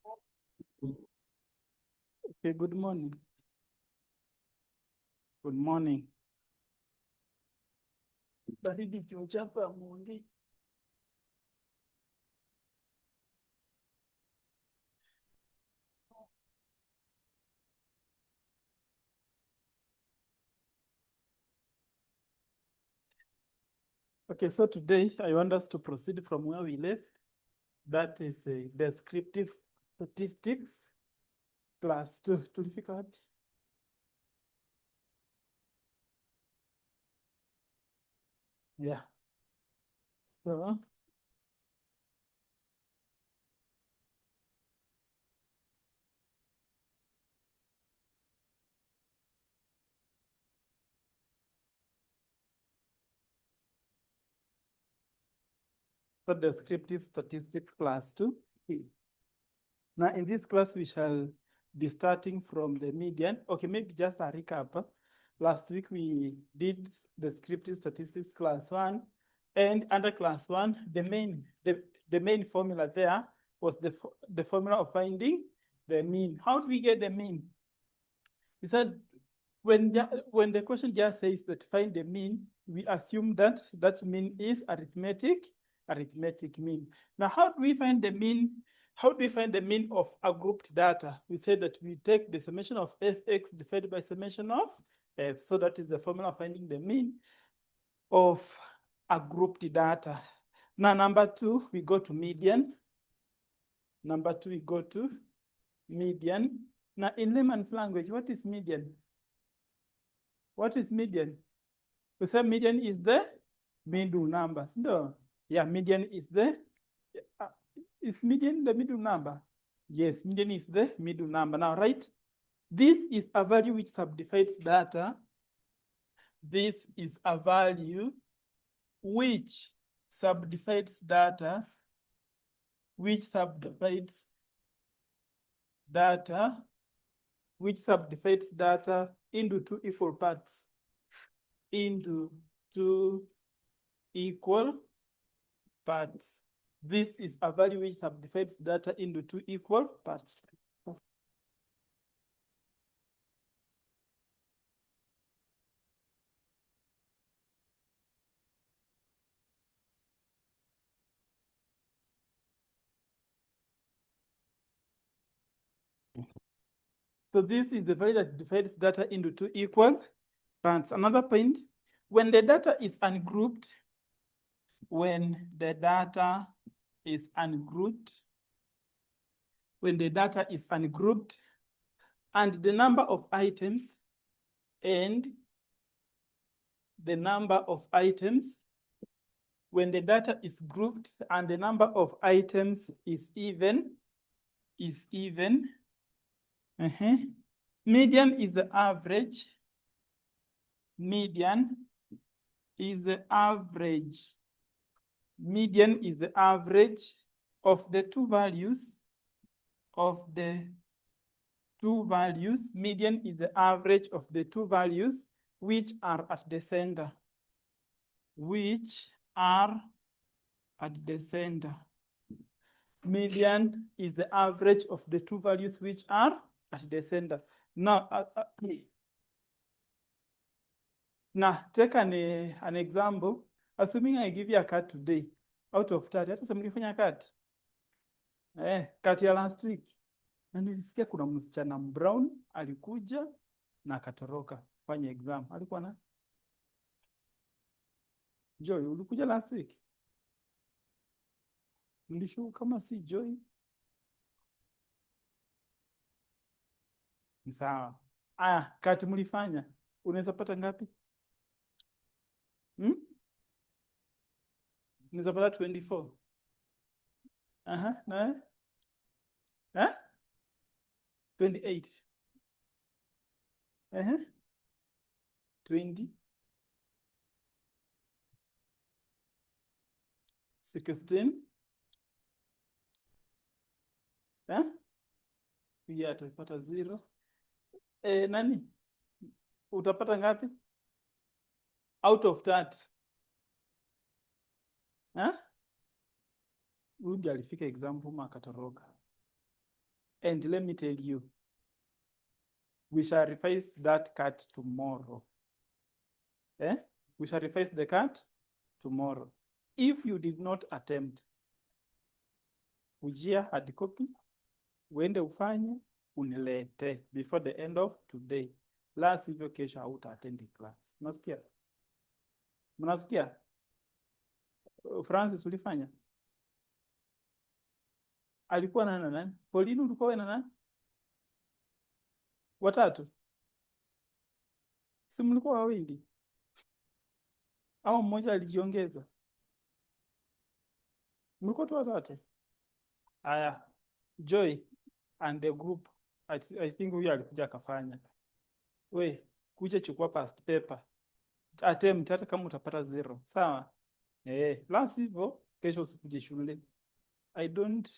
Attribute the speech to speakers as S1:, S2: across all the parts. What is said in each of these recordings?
S1: Okay, good morning. Good morning. Baridi kiuchapa mundi. Okay, so today I want us to proceed from where we left. That is a descriptive statistics class 2. Tulifika wapi? Yeah. So descriptive statistics class 2. Now in this class we shall be starting from the median. Okay, maybe just a recap. Last week we did descriptive statistics class 1, and under class 1, the main formula there was the formula of finding the mean. How do we get the mean? We said when the question just says that find the mean, we assume that that mean is arithmetic mean. Now, how do we find the mean? How do we find the mean of a grouped data? We said that we take the summation of fx divided by summation of f. So that is the formula of finding the mean of a grouped data. Now, number 2, we go to median. Number 2, we go to median. Now, in layman's language, what is median? What is median? We say median is the middle number. No. Yeah, median is the, is median the middle number? Yes, median is the middle number. Now, right? This is a value which subdivides data. This is a value which subdivides data, which subdivides data into two equal parts. Into two equal parts. This is a value which subdivides data into two equal parts. So this is the value that divides data into two equal parts. Another point, when the data is ungrouped, when the data is ungrouped, and the number of items when the data is grouped and the number of items is even, median is the average. Median is the average of the two values. Median is the average of the two values which are at the center. Median is the average of the two values which are at the center. Now, take an example. Assuming I give you a cut today, out of 30, hata samlifanya cut. Cut ya last week. Na nilisikia kuna msichana brown alikuja na akatoroka fanya exam. Alikuwa na Joy, ulikuja last week? Nilishuku kama si Joy. Sawa. Kati mlifanya. Unaweza pata ngapi? Unaweza pata 24. Na 28. 20. 16. Pia atapata 0. Nani? Utapata ngapi? Out of 30. Huyu alifika exam huma akatoroka. And let me tell you, we shall revise that cut tomorrow. We shall revise the cut tomorrow. If you did not attempt, ujia hard copy, uende ufanye, unilete before the end of today. La sivyo kesho hauta attend class. Mnasikia? Mnasikia? Francis ulifanya? Alikuwa na nani? Pauline ulikuwa na nani? Watatu? Si mlikuwa wawili? Au mmoja alijiongeza? Mlikuwa tu watatu? Aya, Joy and the group, I think huyu alikuja akafanya. We, kuja chukua past paper. Attempt hata kama utapata 0. Sawa? La sivyo kesho usikuje shule. I don't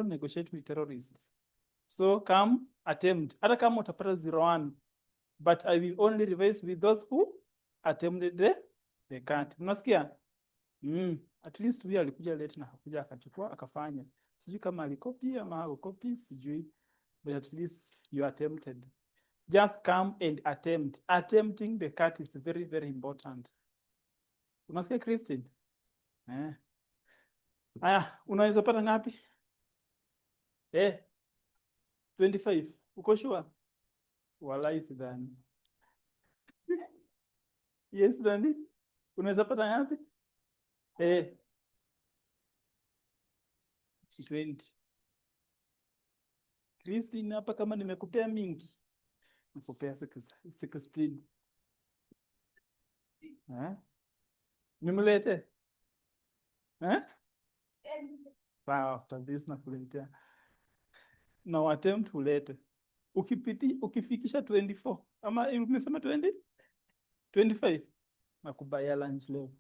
S1: negotiate with terrorists. So come attempt. Hata kama utapata 0-1, but I will only revise with those who attempted the cut. Unasikia? At least huyu alikuja late na hakuja akachukua akafanya. Sijui kama alikopi ama hakukopi, sijui. But at least you attempted. Just come and attempt. Attempting the cut is very, very important. Unasikia Christine? Aya, unaweza pata ngapi? 25. Uko sure? Walai sidhani. Yes, Dani. Unaweza pata ngapi? 20. Christine, hapa kama nimekupea mingi, nikupea 16. Nimulete? Wow, tabisi na kuletea. Na attempt ulete. Ukifikisha 24. Ama umesema 20? 25. Nakubaya lunch leo.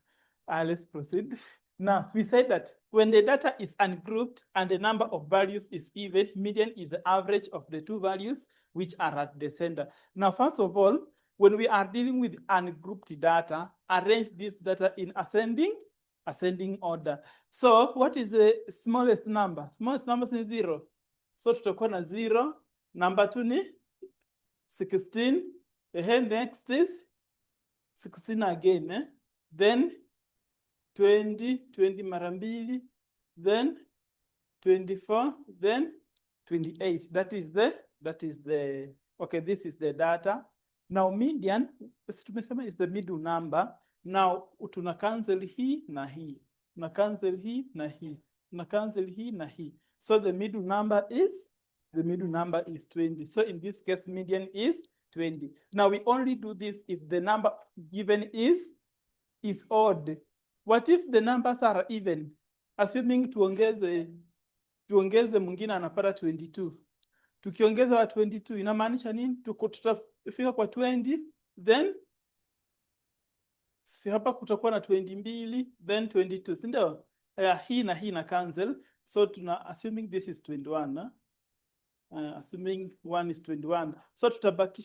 S1: Let's proceed. Now, we said that when the data is ungrouped and the number of values is even, median is the average of the two values which are at the center. Now, first of all, when we are dealing with ungrouped data, arrange this data in ascending order. So, what is the smallest number? Smallest number is 0. So, tutakuwa na 0. Number 2 ni 16. Next is 16 again. Then 20 mara mbili, then 24, then 28. That is the, okay, this is the data. Now median, tumesema is the middle number. Now tuna cancel hii na hii. Tuna cancel hii na hii. Tuna cancel hii na hii. So the middle number is 20. So in this case, median is 20. Now we only do this if the number given is odd. What if the numbers are even? Assuming tuongeze mwingine anapata 22. Tukiongeza wa 22 inamaanisha nini? Tutafika kwa 20, then si hapa kutakuwa na 22, then 22. Si ndio? Hii na hii na cancel. So tuna assuming this is 21. Assuming 1 is 21. So tutabaki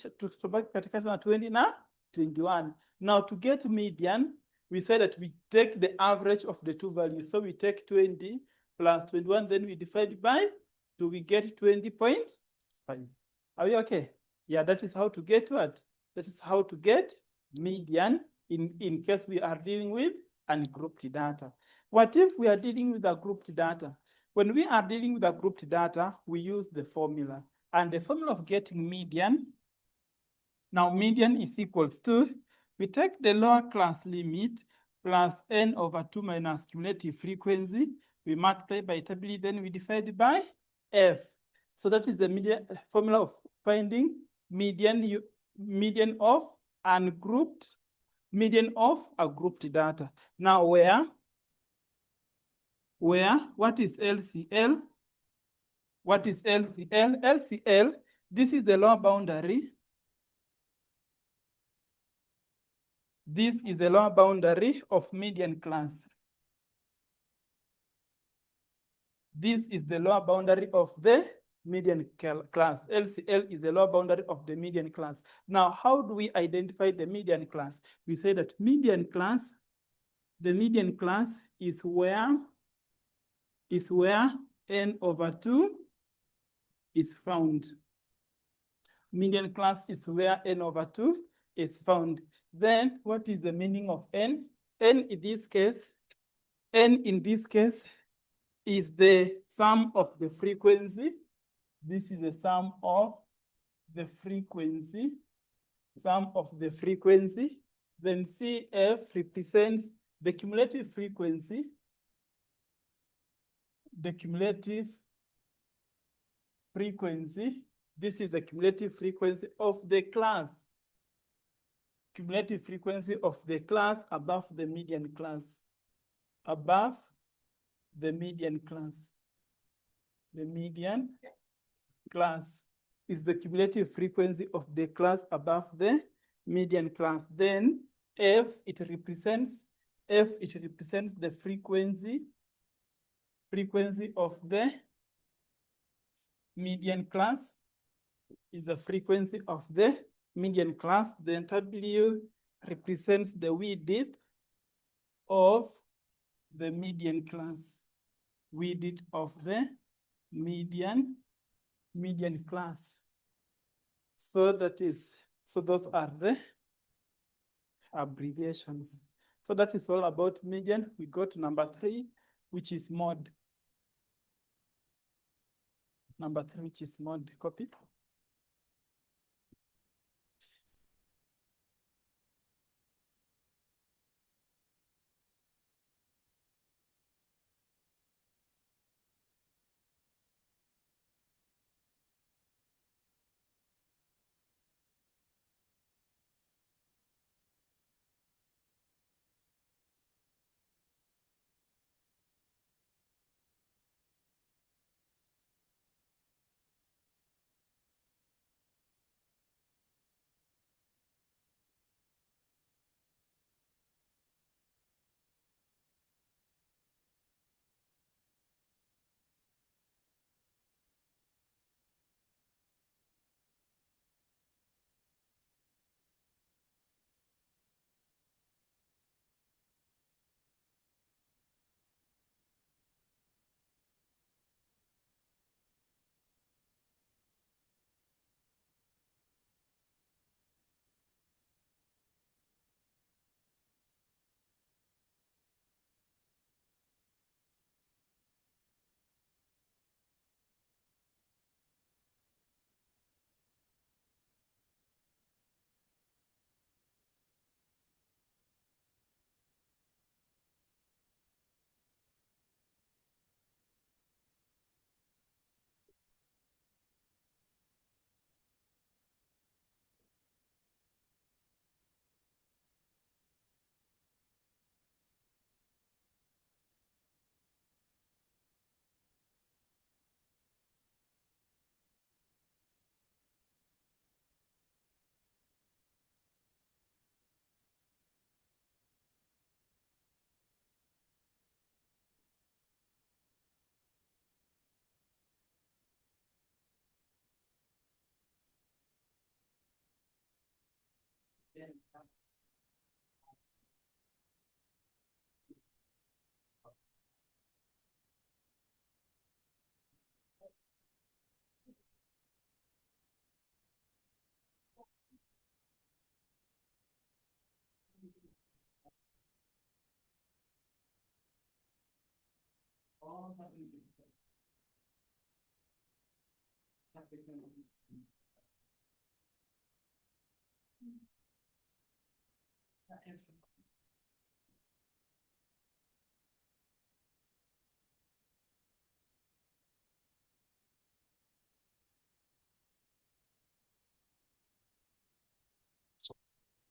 S1: katikati na 20 na 21. Now to get median, we say that we take the average of the two values. So we take 20 plus 21, then we divide by 2, we get 20.5. Are we okay? Yeah, that is how to get what? That is how to get median in case we are dealing with ungrouped data. What if we are dealing with a grouped data? When we are dealing with a grouped data, we use the formula. And the formula of getting median, now median is equals to, we take the lower class limit plus n over 2 minus cumulative frequency. We multiply by tably, then we divide by f. So that is the median formula of finding median of ungrouped, median of a grouped data. Now where what is LCL? What is LCL? LCL, this is the lower boundary. This is the lower boundary of median class. This is the lower boundary of the median class. LCL is the lower boundary of the median class. Now, how do we identify the median class? We say that median class, the median class is where n over 2 is found. Median class is where n over 2 is found. Then what is the meaning of n? N in this case is the sum of the frequency. This is the sum of the frequency, Then CF represents the cumulative frequency, This is the cumulative frequency of the class. Cumulative frequency of the class above the median class. Above the median class. The median class is the cumulative frequency of the class above the median class. Then F, it represents the frequency of the median class, is the frequency of the median class. Then W represents the width of the median class, width of the median class. So those are the abbreviations. So that is all about median. We go to number 3, which is mode. Number 3, which is mode. Copy.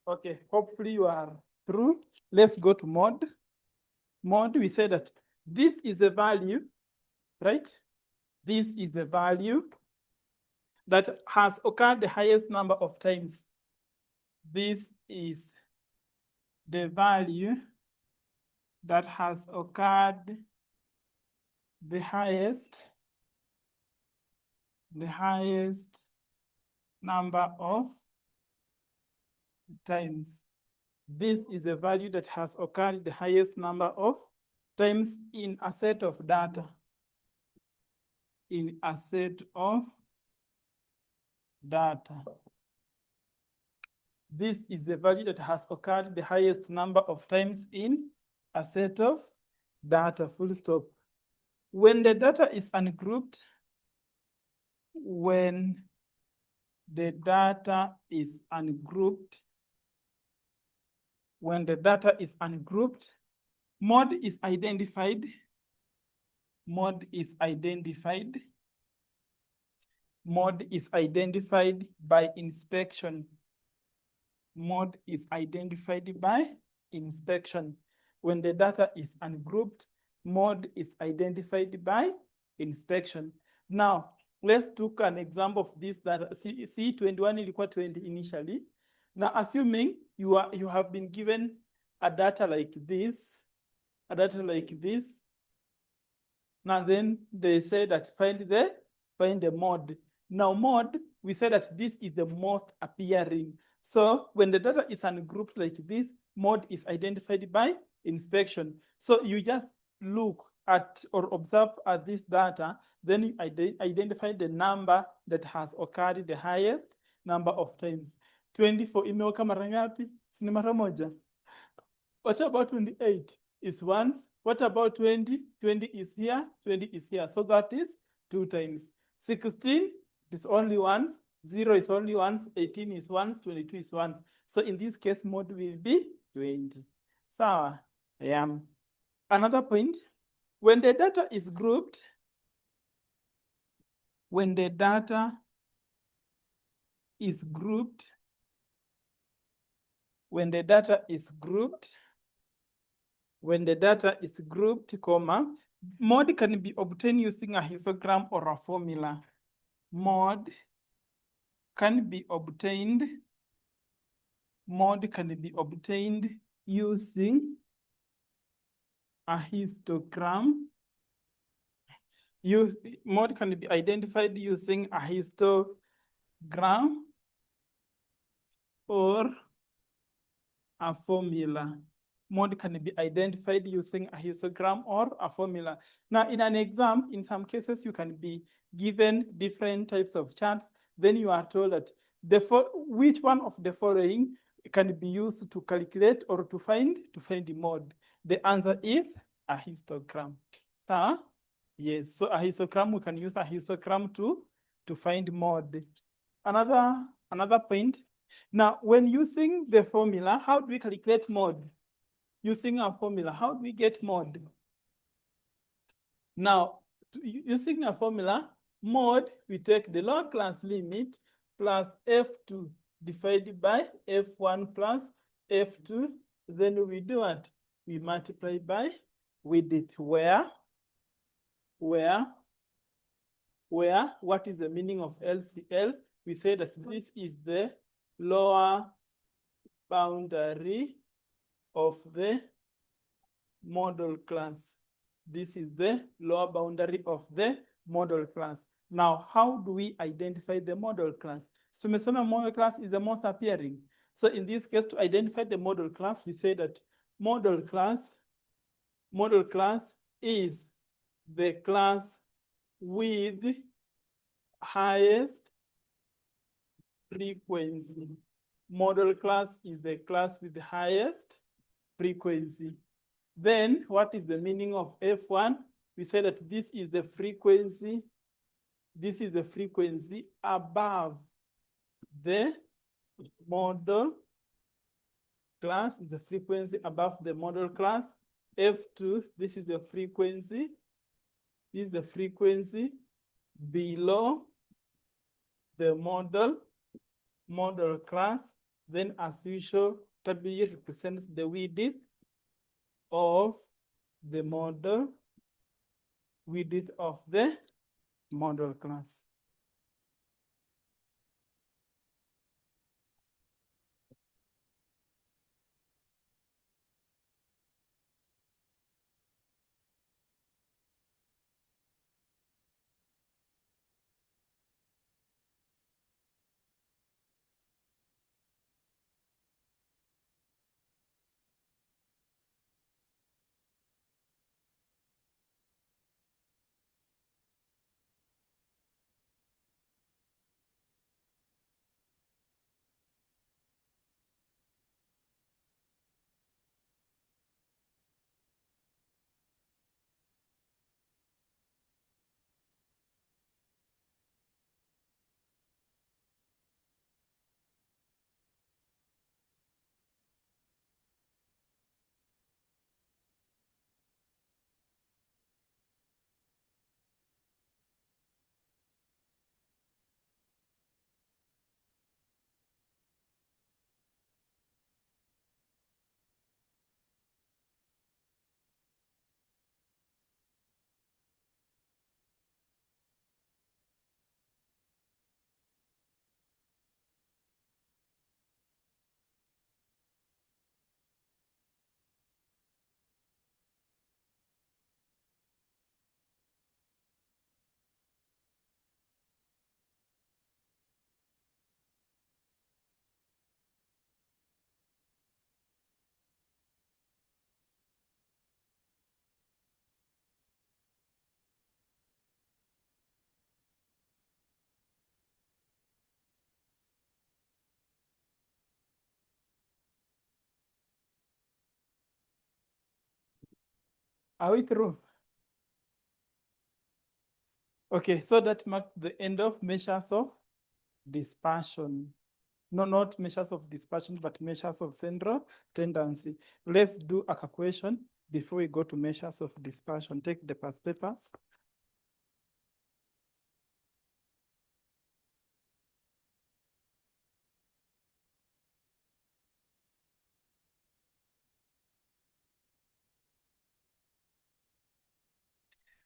S1: Okay, hopefully you are through. Let's go to mode. Mode, we say that this is the value, right? This is the value that has occurred the highest number of times. This is the value that has occurred the highest number of times. This is a value that has occurred the highest number of times in a set of data. In a set of data. This is the value that has occurred the highest number of times in a set of data, full stop. When the data is ungrouped, when the data is ungrouped, when the data is ungrouped, mode is identified. Mode is identified. Mode is identified by inspection. Mode is identified by inspection. When the data is ungrouped, mode is identified by inspection. Now, let's look an example of this data. See 21 ilikuwa 20 initially. Now, assuming you have been given a data like this, now then they say that find the mode. Now mode, we say that this is the most appearing. So when the data is ungrouped like this, mode is identified by inspection. So you just look at or observe at this data, then you identify the number that has occurred the highest number of times. 24 imeoka mara ngapi? Si ni mara moja. What about 28? Is once. What about 20? 20 is here, 20 is here. So that is 2 times. 16 is only once, 0 is only once, 18 is once, 22 is once. So in this case, mode will be 20. So, another point, when the data is grouped, when the data is grouped, comma, mode can be obtained using a histogram or a formula. Mode can be obtained using a histogram. Mode can be identified using a histogram or a formula. Mode can be identified using a histogram or a formula. Now, in an exam, in some cases, you can be given different types of charts. Then you are told that which one of the following can be used to calculate or to find the mode. The answer is a histogram. Yes, so a histogram, we can use a histogram to find mode. Another point. Now, when using the formula, how do we calculate mode? Using a formula, how do we get mode? Now, using a formula, mode, we take the log class limit plus F2 divided by F1 plus F2. Then we do what? We multiply by width, where what is the meaning of LCL? We say that this is the lower boundary of the model class. This is the lower boundary of the model class. Now, how do we identify the model class? So, model class is the most appearing. So, in this case, to identify the model class, we say that model class is the class with highest frequency. Model class is the class with the highest frequency. Then what is the meaning of F1? We say that this is the frequency above the model class, is the frequency above the model class. F2, this is the frequency below the model class. Then as usual, W represents the width of the model class. Are we through? Okay, so that marked the end of measures of dispersion. No, not measures of dispersion, but measures of central tendency. Let's do a calculation before we go to measures of dispersion. Take the past papers.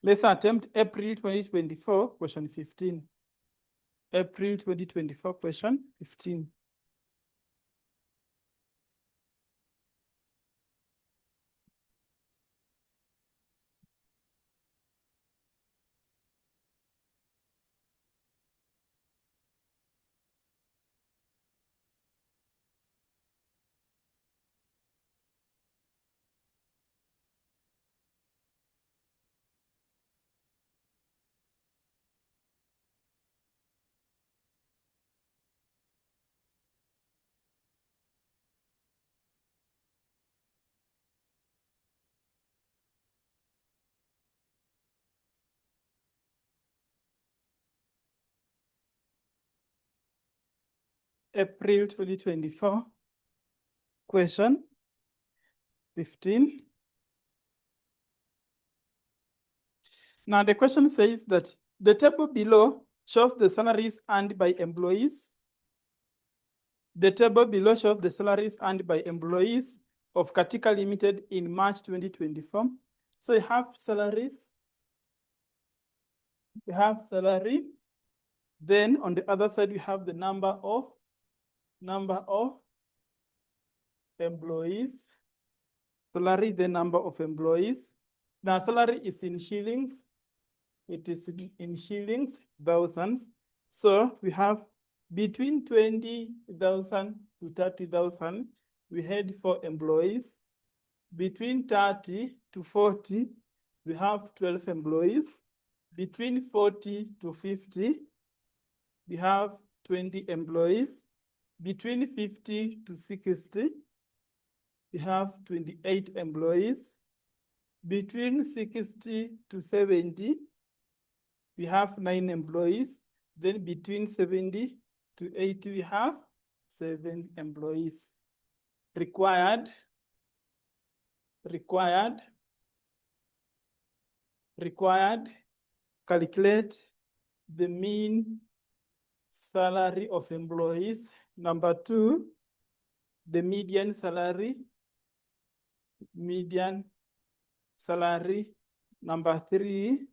S1: Let's attempt April 2024, question 15. April 2024, question 15. April 2024, question 15. Now the question says that the table below shows the salaries earned by employees. The table below shows the salaries earned by employees of Katika Limited in March 2024. So you have salaries, you have salary. Then on the other side, we have the number of employees. Salary, the number of employees. Now salary is in shillings. It is in shillings, thousands. So we have between 20,000 to 30,000, we had for employees. Between 30 to 40, we have 12 employees. Between 40 to 50, we have 20 employees. Between 50 to 60, we have 28 employees. Between 60 to 70, we have 9 employees. Then between 70 to 80, we have 7 employees. Required, calculate the mean salary of employees. Number 2, the median salary. Number 3,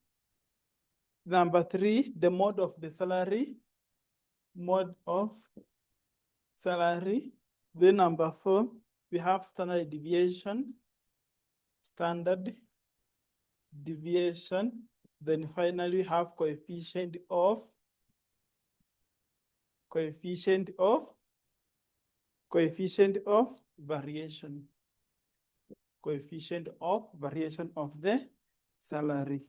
S1: the mode of the salary. Then number 4, we have standard deviation. Then finally, we have coefficient of variation. Coefficient of variation of the salary.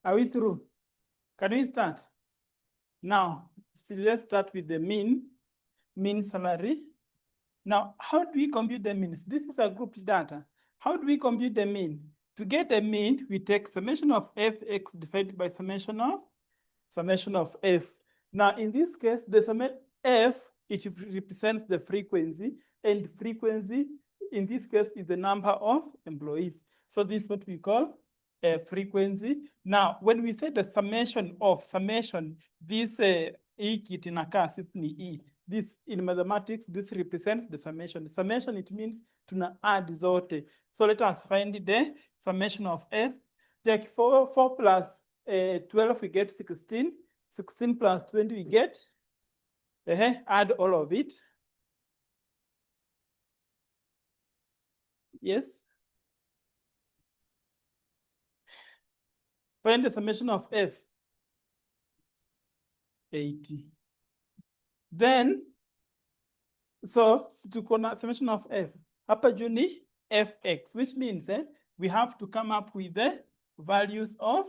S1: Are we through? Can we start? Now, let's start with the mean salary. Now, how do we compute the means? This is a group data. How do we compute the mean? To get the mean, we take summation of fx divided by summation of summation of F. Now, in this case, the summation F, it represents the frequency, and frequency, in this case, is the number of employees. So this is what we call a frequency. Now, when we say the summation of summation, this E kit in a case, E. This in mathematics, this represents the summation. Summation, it means to add zote. So let us find the summation of F. Take 4 plus 12, we get 16. 16 plus 20, we get, add all of it. Yes. Find the summation of F. 80. Then, so to connect summation of F, hapa juu ni Fx, which means we have to come up with the values of,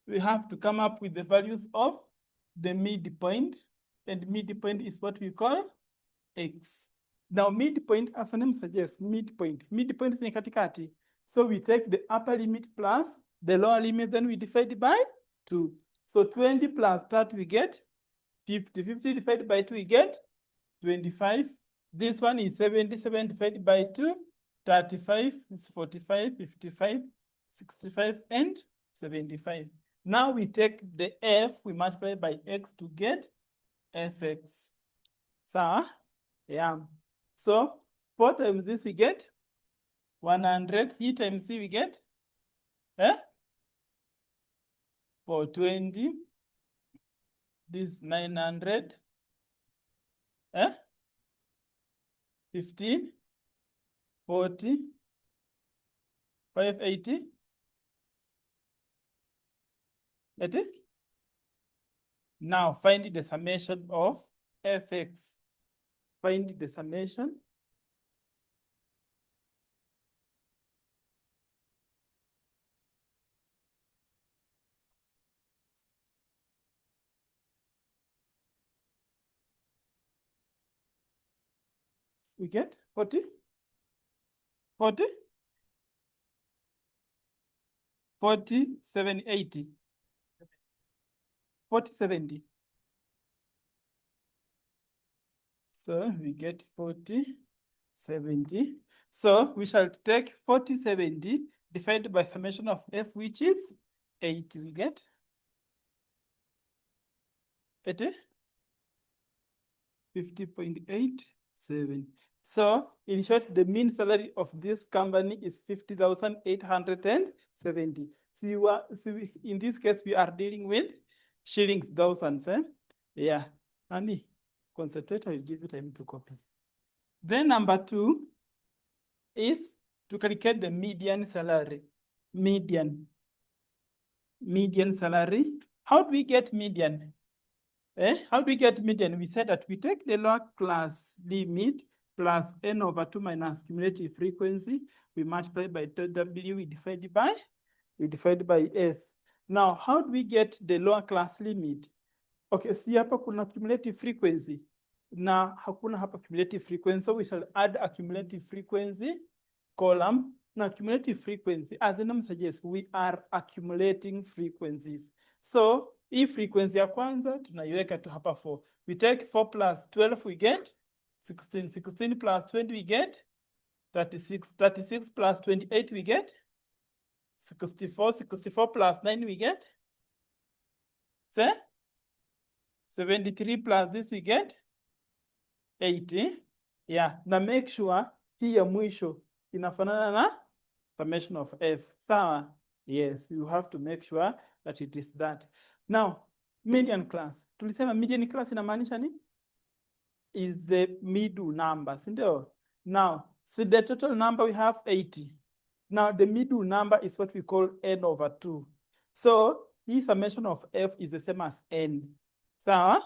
S1: the midpoint, and midpoint is what we call X. Now midpoint, as the name suggests, midpoint is ni katikati. So we take the upper limit plus the lower limit, then we divide by 2. So 20 plus 30, we get 50. 50 divided by 2, we get 25. This one is 77 divided by 2, 35, is 45, 55, 65, and 75. Now we take the F, we multiply by X to get Fx. So, yeah. So 4 times this, we get 100. Here times C, we get 420. This 900. 15. 40. 580. 80. Now find the summation of Fx. Find the summation. We get 40. 40. 40, 70, 80. 40, 70. So we get 40, 70. So we shall take 40, 70 divided by summation of F, which is 80. We get 80. 50.87. So in short, the mean salary of this company is 50,870. So in this case, we are dealing with shillings, thousands. Yeah. Andy, concentrate, I will give you time to copy. Then number 2 is to calculate the median salary. Median salary. How do we get median? How do we get median? We said that we take the lower class limit plus n over 2 minus cumulative frequency. We multiply by W, we divide by F. Now, how do we get the lower class limit? Okay, si hapa kuna cumulative frequency. Na hakuna hapa cumulative frequency, so we shall add a cumulative frequency column. Now, cumulative frequency, as the name suggests, we are accumulating frequencies. So, if frequency ya kwanza, tunaiweka tu hapa 4. We take 4 plus 12, we get 16. 16 plus 20, we get 36. 36 plus 28, we get 64. 64 plus 9, we get 73 plus this, we get 80. Yeah, na make sure hii ya mwisho inafanana na summation of F. Sawa? Yes, you have to make sure that it is that. Now, median class. Tulisema median class inamaanisha ni? Is the middle number. Sindio? Now, so the total number we have 80. Now, the middle number is what we call n over 2. So, hii summation of F is the same as n. Sawa?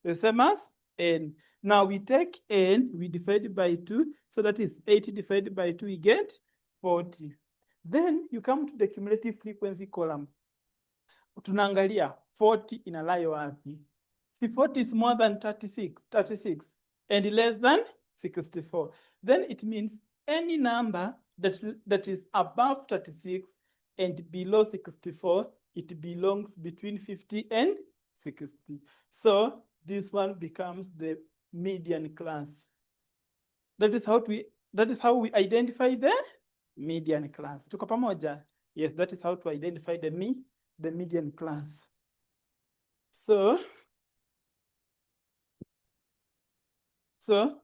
S1: The same as n. Now, we take n, we divide by 2. So, that is 80 divided by 2, we get 40. Then, you come to the cumulative frequency column. Tunaangalia 40 inalai wapi. See, 40 is more than 36, and less than 64. Then it means any number that is above 36 and below 64 it belongs between 50 and 60. So this one becomes the median class. That is how we identify the median class. Tuko pamoja? Yes, that is how to identify the median class. So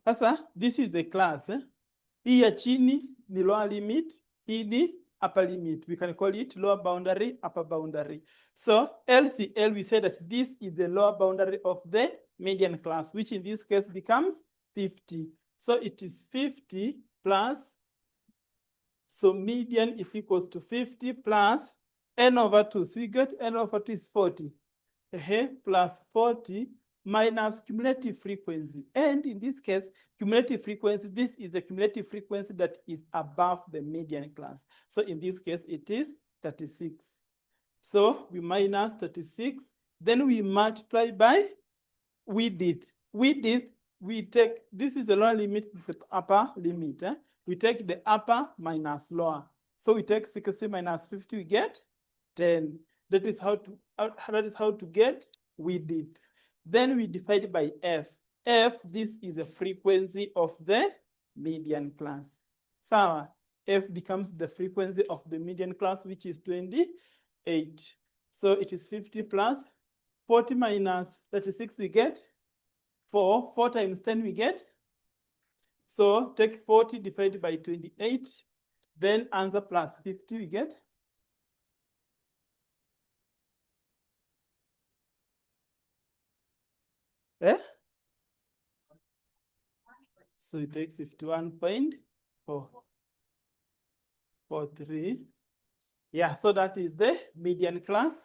S1: sasa this is the class. Hii ya chini ni lower limit, hii ni upper limit. We can call it lower boundary, upper boundary. So LCL, we say that this is the lower boundary of the median class, which in this case becomes 50. So it is 50 plus, so median is equals to 50 plus n over 2. So we get n over 2 is 40. Plus 40 minus cumulative frequency. And in this case, cumulative frequency, this is the cumulative frequency that is above the median class. So in this case, it is 36. So we minus 36, then we multiply by width. We take, this is the lower limit, this is the upper limit. We take the upper minus lower. So we take 60 minus 50, we get 10. That is how to get width. Then we divide by f. F, this is the frequency of the median class. So f becomes the frequency of the median class, which is 28. So it is 50 plus 40 minus 36, we get 4. 4 times 10, we get. So take 40 divided by 28. Then answer plus 50, we get. So you take 51.443. Yeah, so that is the median class.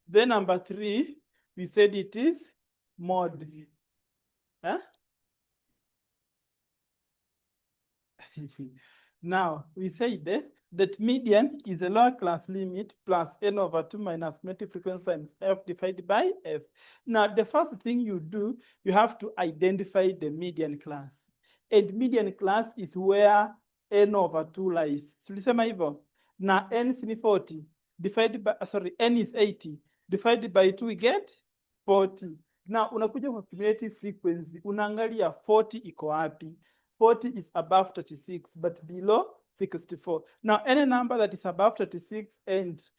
S1: Then number 3, we said it is mod. Now, we say that median is a lower class limit plus n over 2 minus cumulative frequency times f divided by f. Now, the first thing you do, you have to identify the median class. And median class is where n over 2 lies. Tulisema hivyo. Now, n is 40 divided by, n is 80 divided by 2, we get 40. Now, unakuja kwa cumulative frequency, unaangalia 40 iko wapi. 40 is above 36, but below 64. Now, any number that is above 36 and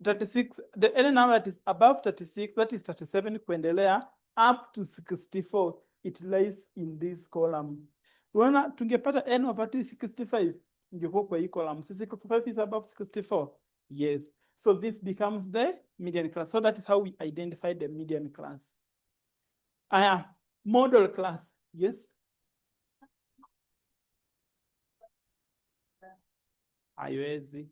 S1: 36, any number that is above 36, that is 37 kuendelea, up to 64, it lies in this column. Unaona, tungepata n over 2 is 65, ingekuwa kwa hii column. So 65 is above 64. Yes. So this becomes the median class. So that is how we identify the median class. Model class. Yes. Haiwezi.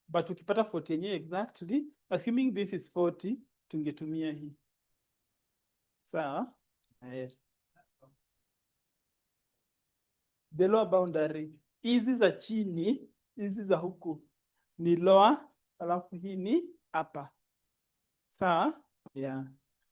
S1: But ukipata 40 yenyewe exactly, assuming this is 40, tungetumia hii. Sawa? The lower boundary. Hizi za chini, hizi za huku ni lower, alafu hii ni upper. Sawa? Yeah.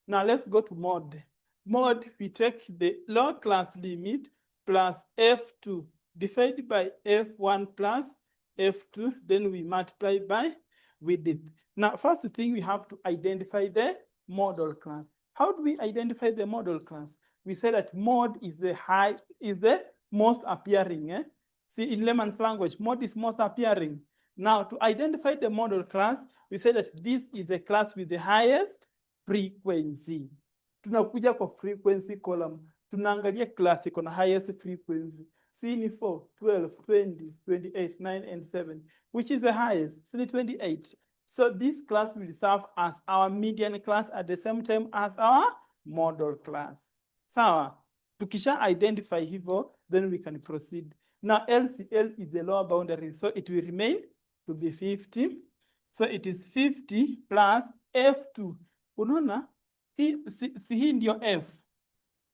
S1: Now let's go to mod. Mod, we take the lower class limit plus f2 divided by f1 plus f2, then we multiply by width. Now, first thing, we have to identify the model class. How do we identify the model class? We say that mod is the most appearing. See, in layman's language, mod is most appearing. Now, to identify the model class, we say that this is the class with the highest frequency. Tunakuja kwa frequency column. Tunaangalia class iko na highest frequency. C ni 4, 12, 20, 28, 9, and 7. Which is the highest? C 28. So this class will serve as our median class at the same time as our model class. Sawa. Tukisha identify hivyo, then we can proceed. Now LCL is the lower boundary, so it will remain to be 50. So it is 50 plus F2. Unaona? Hii ndio F.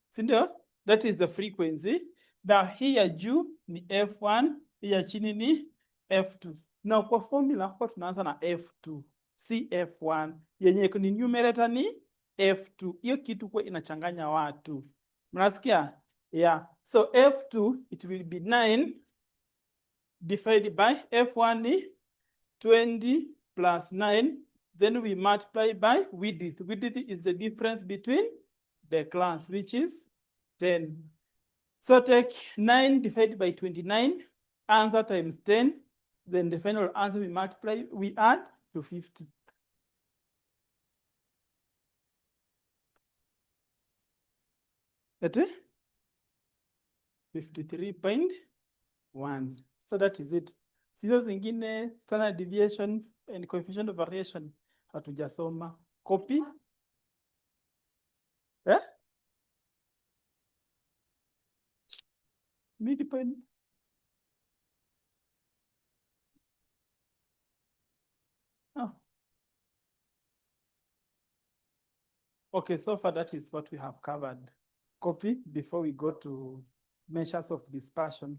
S1: Sindio? That is the frequency. Now here juu ni F1, here chini ni F2. Now kwa formula kwa tunaanza na F2. Si F1. Yenye ni numerator ni F2. Hiyo kitu kwa inachanganya watu. Mnasikia? Yeah. So F2, it will be 9 divided by F1 ni 20 plus 9. Then we multiply by width. Width is the difference between the class, which is 10. So take 9 divided by 29, answer times 10. Then the final answer we multiply, we add to 50. That is 53.1. So that is it. Hizo zingine standard deviation and coefficient of variation hatujasoma. Copy. Eh? Midpoint. Oh. Okay, so far that is what we have covered. Copy before we go to measures of dispersion.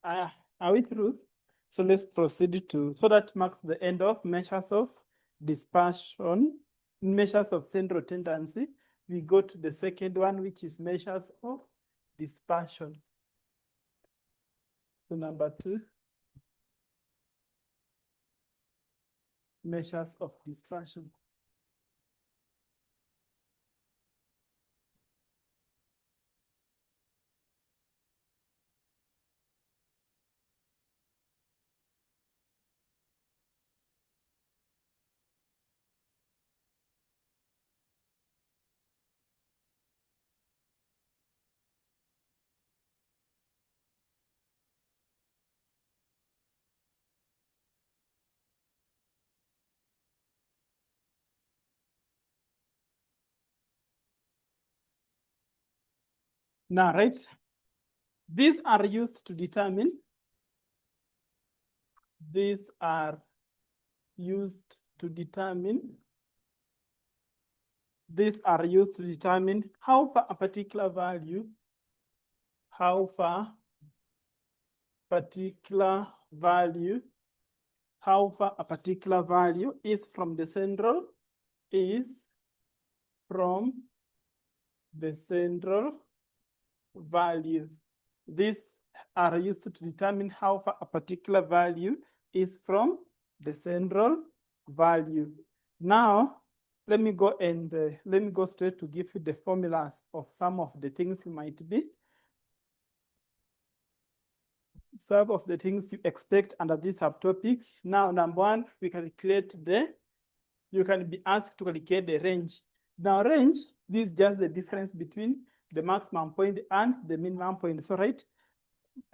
S1: Are we through? So let's proceed to, so that marks the end of measures of dispersion, measures of central tendency. We go to the second one, which is measures of dispersion. So number 2, measures of dispersion. Now, right, these are used to determine, these are used to determine, these are used to determine how far a particular value, how far particular value, how far a particular value is from the central, is from the central value. These are used to determine how far a particular value is from the central value. Now, let me go and let me go straight to give you the formulas of some of the things you might be, some of the things you expect under this subtopic. Now, number 1, we calculate you can be asked to calculate the range. Now, range, this is just the difference between the maximum point and the minimum point. So, right,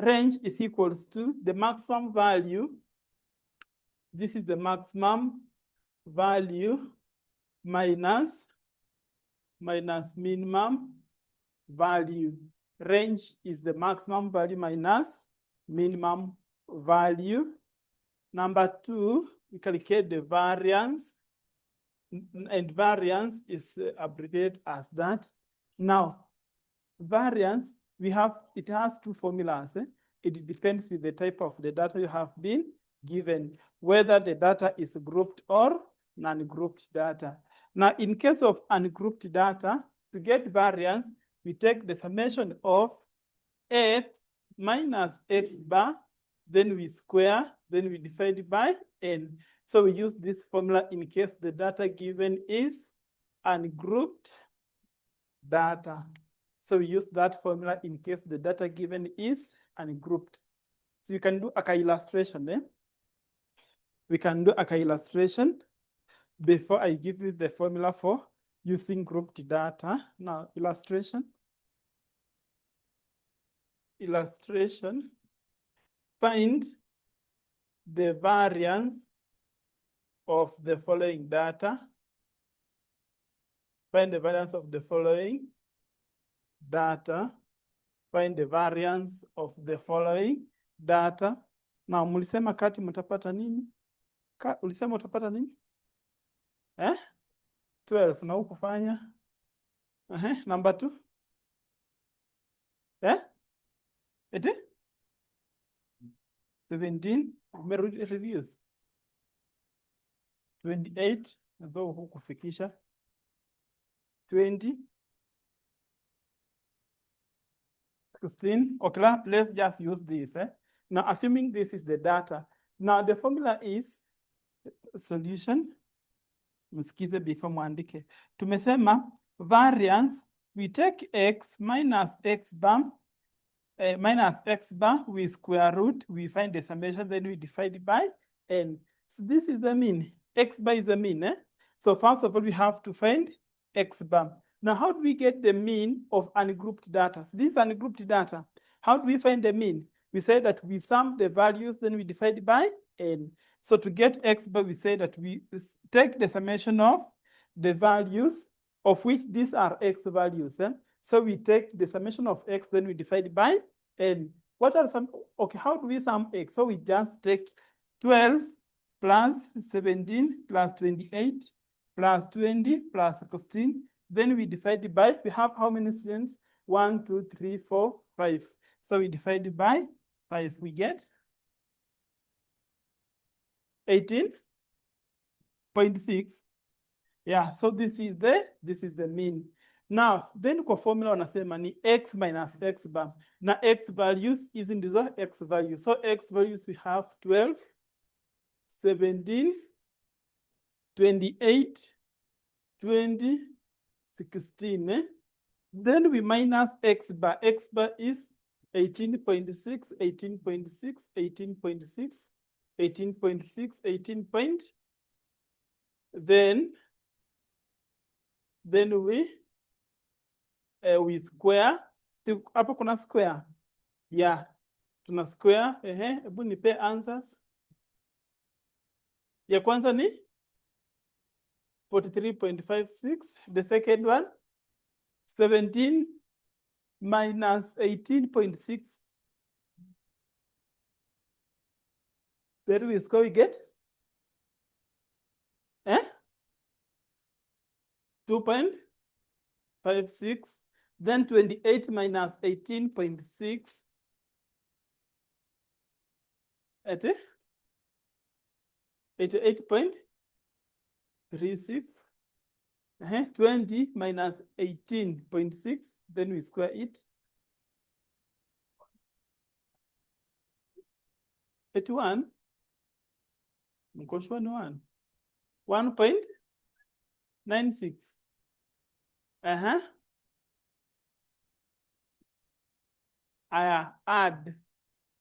S1: range is equals to the maximum value. This is the maximum value minus minimum value. Range is the maximum value minus minimum value. Number 2, we calculate the variance, and variance is abbreviated as that. Now, variance, it has 2 formulas. It depends with the type of the data you have been given, whether the data is grouped or non-grouped data. Now, in case of ungrouped data, to get variance, we take the summation of x minus x bar, then we square, then we divide by n. So we use this formula in case the data given is ungrouped data. So we use that formula in case the data given is ungrouped. So you can do a illustration. We can do a illustration before I give you the formula for using grouped data. Now, illustration. Find the variance of the following data. Find the variance of the following data. Find the variance of the following data. Now, mulisema kati mtapata nini? Ulisema utapata nini? 12 na ukufanya. Number 2. Eti? 17, reduce. 28, ndio hukufikisha. 20. 16. Okay, let's just use this. Now, assuming this is the data. Now, the formula is solution. Msikize before mwandike. Tumesema variance, we take x minus x bar, we square root, we find the summation, then we divide by n. So this is the mean. X bar is the mean. So first of all, we have to find x bar. Now, how do we get the mean of ungrouped data? So this ungrouped data, how do we find the mean? We say that we sum the values, then we divide by n. So to get x bar, we say that we take the summation of the values of which these are x values. So we take the summation of x, then we divide by n. What are some, okay, how do we sum x? So we just take 12 plus 17 plus 28 plus 20 plus 16. Then we divide by, we have how many students? 1, 2, 3, 4, 5. So we divide by 5, we get 18.6. Yeah, so this is the mean. Now, then kwa formula wanasema ni x minus x bar. Na x values hizi ndizo x values. So x values we have 12, 17, 28, 20, 16. Then we minus x bar. X bar is 18.6, 18.6, 18.6, 18.6, 18 point. Then we square. Hapo kuna square. Yeah, tuna square. Hebu nipe answers. Ya kwanza ni 43.56. The second one 17 minus 18.6. Then we score, we get 2.56. Then 28 minus 18.6 at 88.36. 20 minus 18.6. Then we square it. 81. Mkoshwa ni 1. 1.96. Aya, add.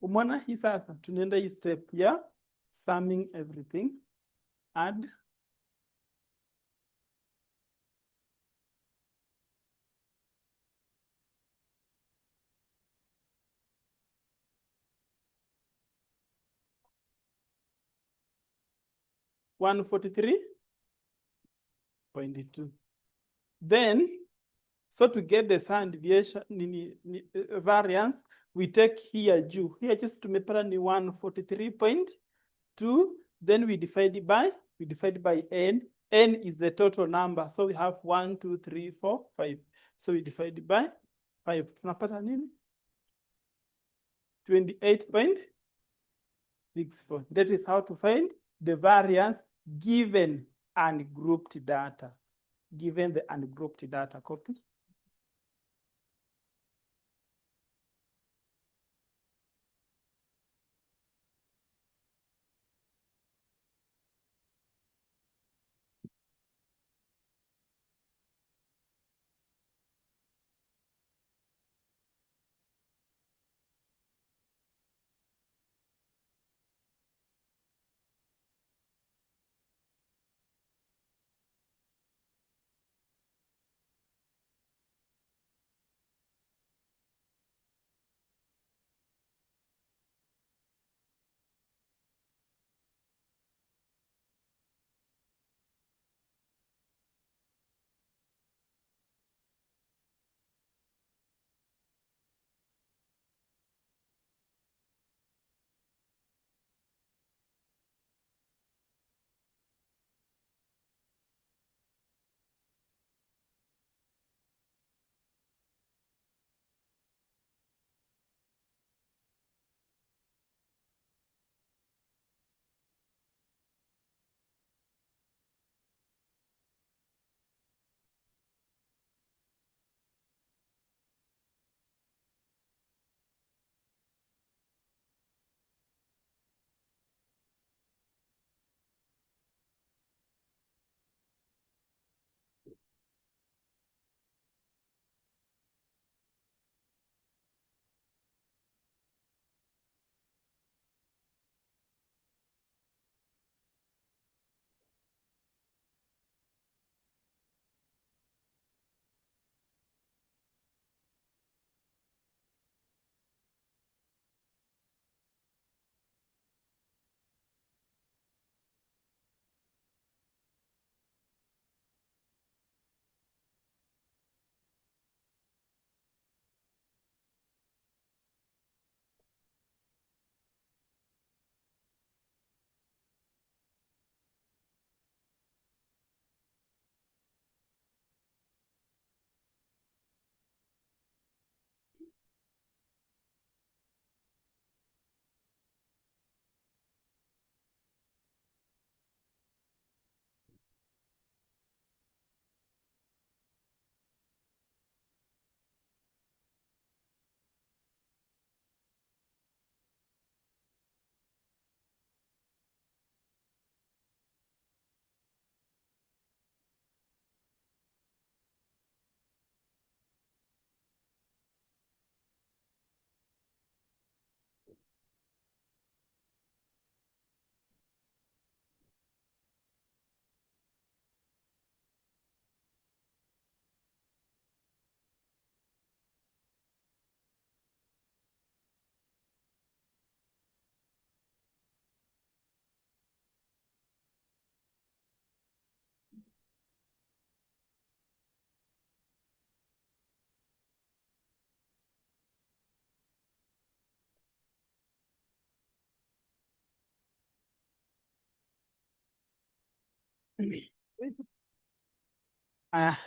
S1: Umeona hii sasa, tunaenda hii step ya summing everything. Add. $143.2. Then, so to get the standard deviation variance, we take here juu. Here just tumepata ni 143.2. Then we divide by n. N is the total number. So we have 1, 2, 3, 4, 5. So we divide by 5. Tunapata nini? 28.64. That is how to find the variance given ungrouped data. Given the ungrouped data. Copy.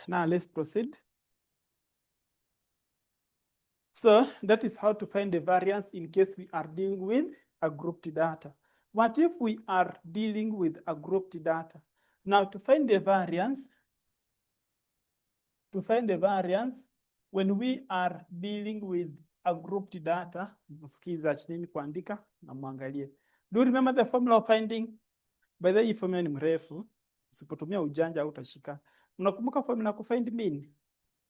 S1: Now let's proceed. So that is how to find the variance in case we are dealing with a grouped data. What if we are dealing with a grouped data? Now to find the variance, when we are dealing with a grouped data, msikiza chini kuandika na muangalie. Do you remember the formula of finding? By the way, hii formula ni mrefu, usipotumia ujanja utashika. Unakumbuka formula ku find mean?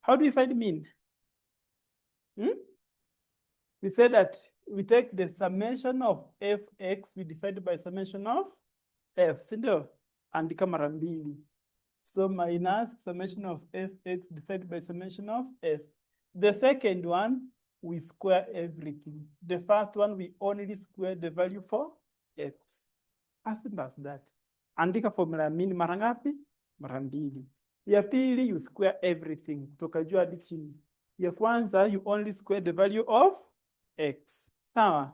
S1: How do you find mean? We said that we take the summation of fx, we divide by summation of f, si ndio? Andika mara mbili. So minus summation of fx divided by summation of f. The second one, we square everything. The first one, we only square the value for x. As simple as that. Andika formula mean mara ngapi? Mara mbili. Ya pili, you square everything kutoka juu hadi chini. Ya kwanza, you only square the value of x. Sawa?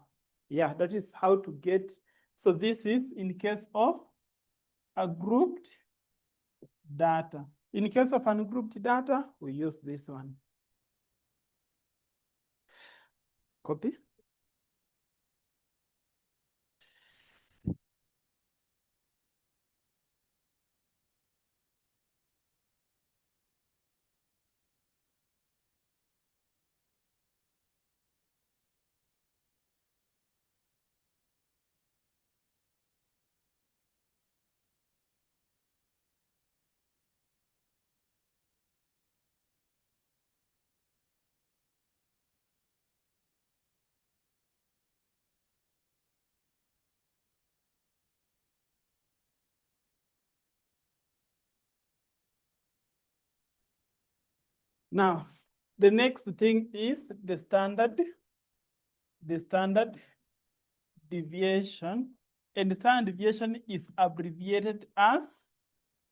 S1: Yeah, that is how to get. So this is in case of a grouped data. In case of ungrouped data, we use this one. Copy. Now, the next thing is the standard deviation. And the standard deviation is abbreviated as,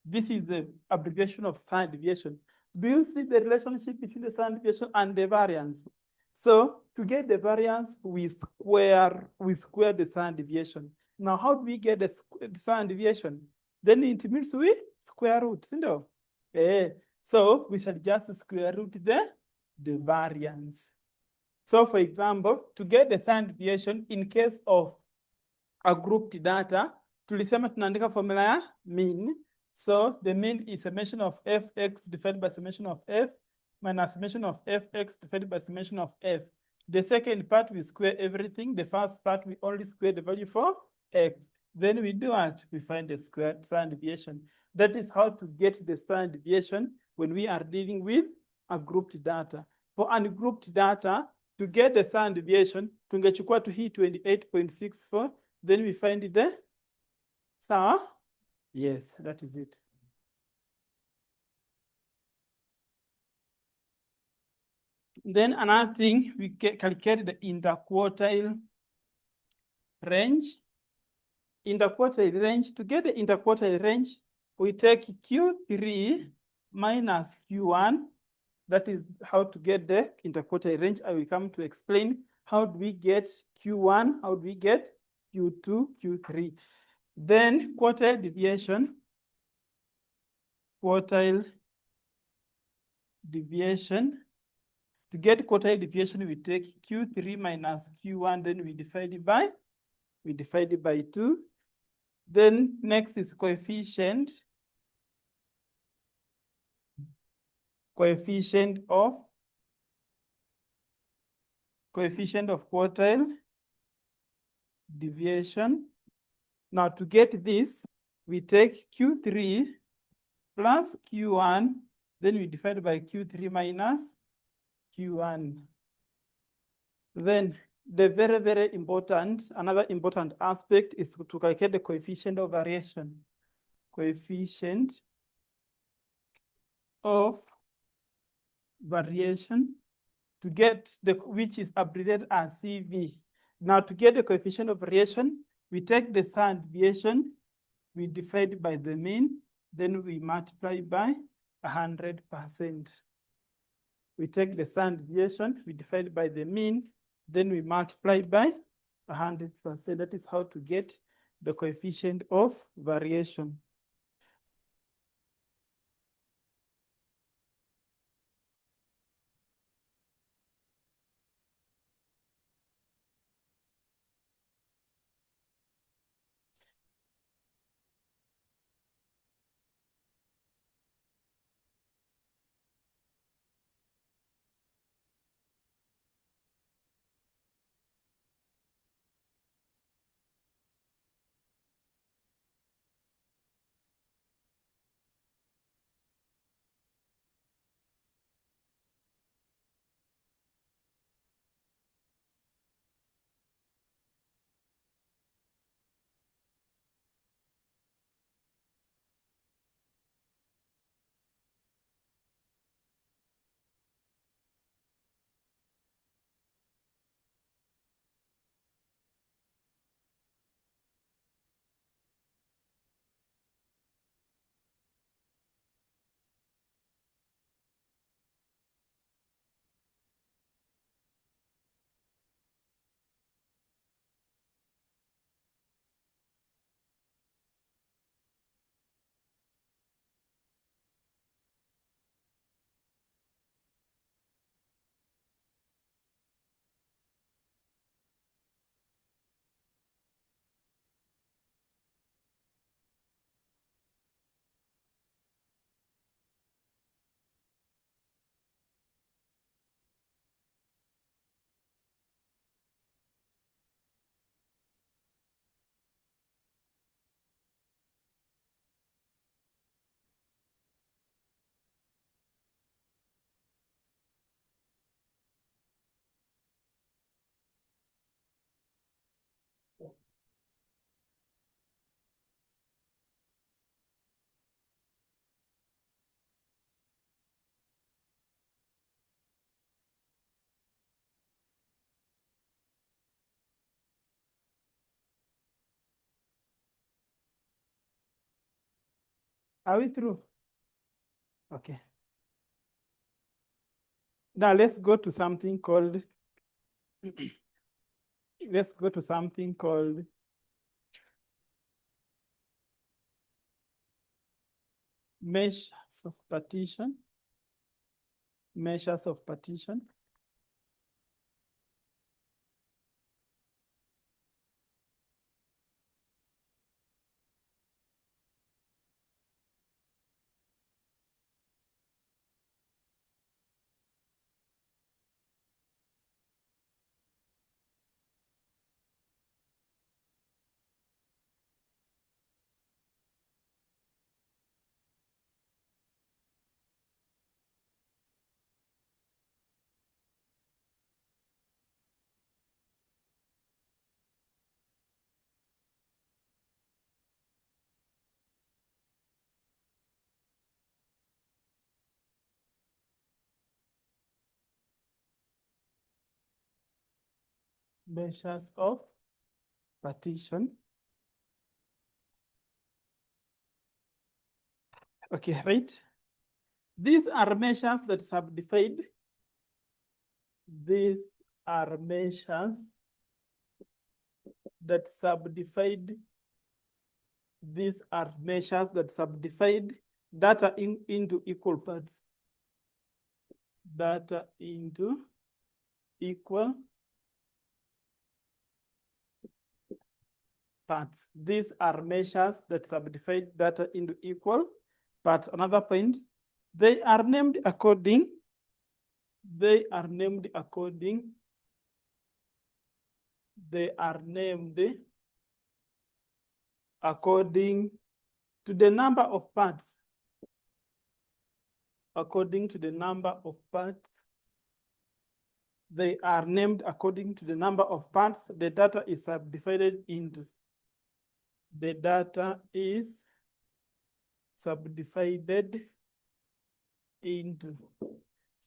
S1: this is the abbreviation of standard deviation. Do you see the relationship between the standard deviation and the variance? So to get the variance, we square the standard deviation. Now, how do we get the standard deviation? Then it means we square root, so we shall just square root the variance. So for example, to get the standard deviation in case of a grouped data, tulisema tunaandika formula ya mean. So the mean is summation of fx divided by summation of f minus summation of fx divided by summation of f. The second part, we square everything. The first part, we only square the value for x. Then we do what? We find the standard deviation. That is how to get the standard deviation when we are dealing with a grouped data. For ungrouped data, to get the standard deviation, tungechukua to hii 28.64, then we find it there. So, yes, that is it. Then another thing, we calculate the interquartile range. Interquartile range, to get the interquartile range, we take Q3 minus Q1. That is how to get the interquartile range. I will come to explain how do we get Q1, how do we get Q2, Q3. Then quartile deviation. To get quartile deviation, we take Q3 minus Q1, then we divide it by 2. Then next is coefficient of quartile deviation. Now to get this, we take Q3 plus Q1, then we divide by Q3 minus Q1. Then the very, very important, another important aspect is to calculate the coefficient of variation. Coefficient of variation to get which is abbreviated as CV. Now to get the coefficient of variation, we take the standard deviation, we divide by the mean, then we multiply by 100%. We take the standard deviation, we divide by the mean, then we multiply by 100%. That is how to get the coefficient of variation. Are we through? Okay. Now let's go to something called let's go to something called measures of partition. Measures of partition. Measures of partition. Okay, right. These are measures that subdivide. These are measures that subdivide. These are measures that subdivide data into equal parts. Data into equal parts. These are measures that subdivide data into equal parts. Another point, they are named according to the number of parts. According to the number of parts. They are named according to the number of parts the data is subdivided into. The data is subdivided into.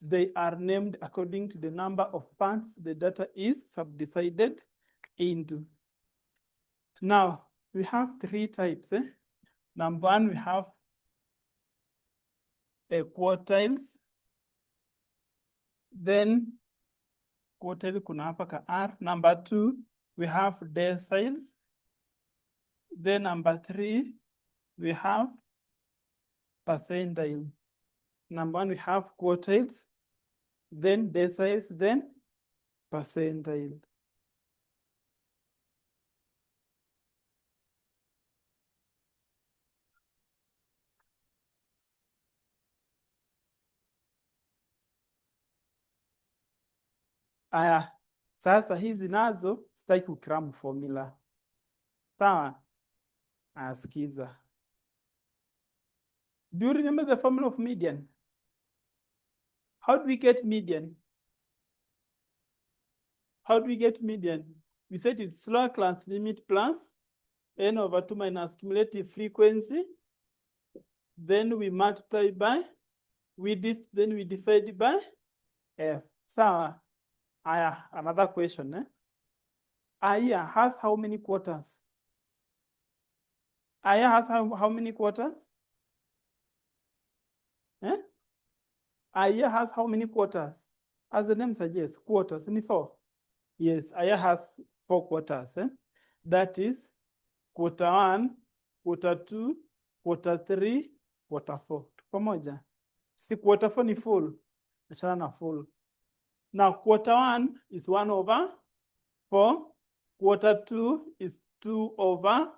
S1: They are named according to the number of parts the data is subdivided into. Now, we have three types. Number one, we have quartiles. Then, quartile kuna hapa ka R. Number two, we have deciles. Then number three, we have percentile. Number one, we have quartiles, then deciles, then percentile. Aya, sasa hizi nazo sitaki kukiramu formula. Sawa? Asikiza. Do you remember the formula of median? How do we get median? How do we get median? We said it's slower class limit plus n over 2 minus cumulative frequency. Then we multiply by width, then we divide by f. Sawa? Aya, another question. A year has how many quarters? A year has how many quarters? A year has how many quarters? As the name suggests, quarters. Only 4. Yes, a year has 4 quarters. That is quarter 1, quarter 2, quarter 3, quarter 4. Pamoja. See, quarter 4 ni full. Achana na full. Now, quarter 1 is 1 over 4. Quarter 2 is 2 over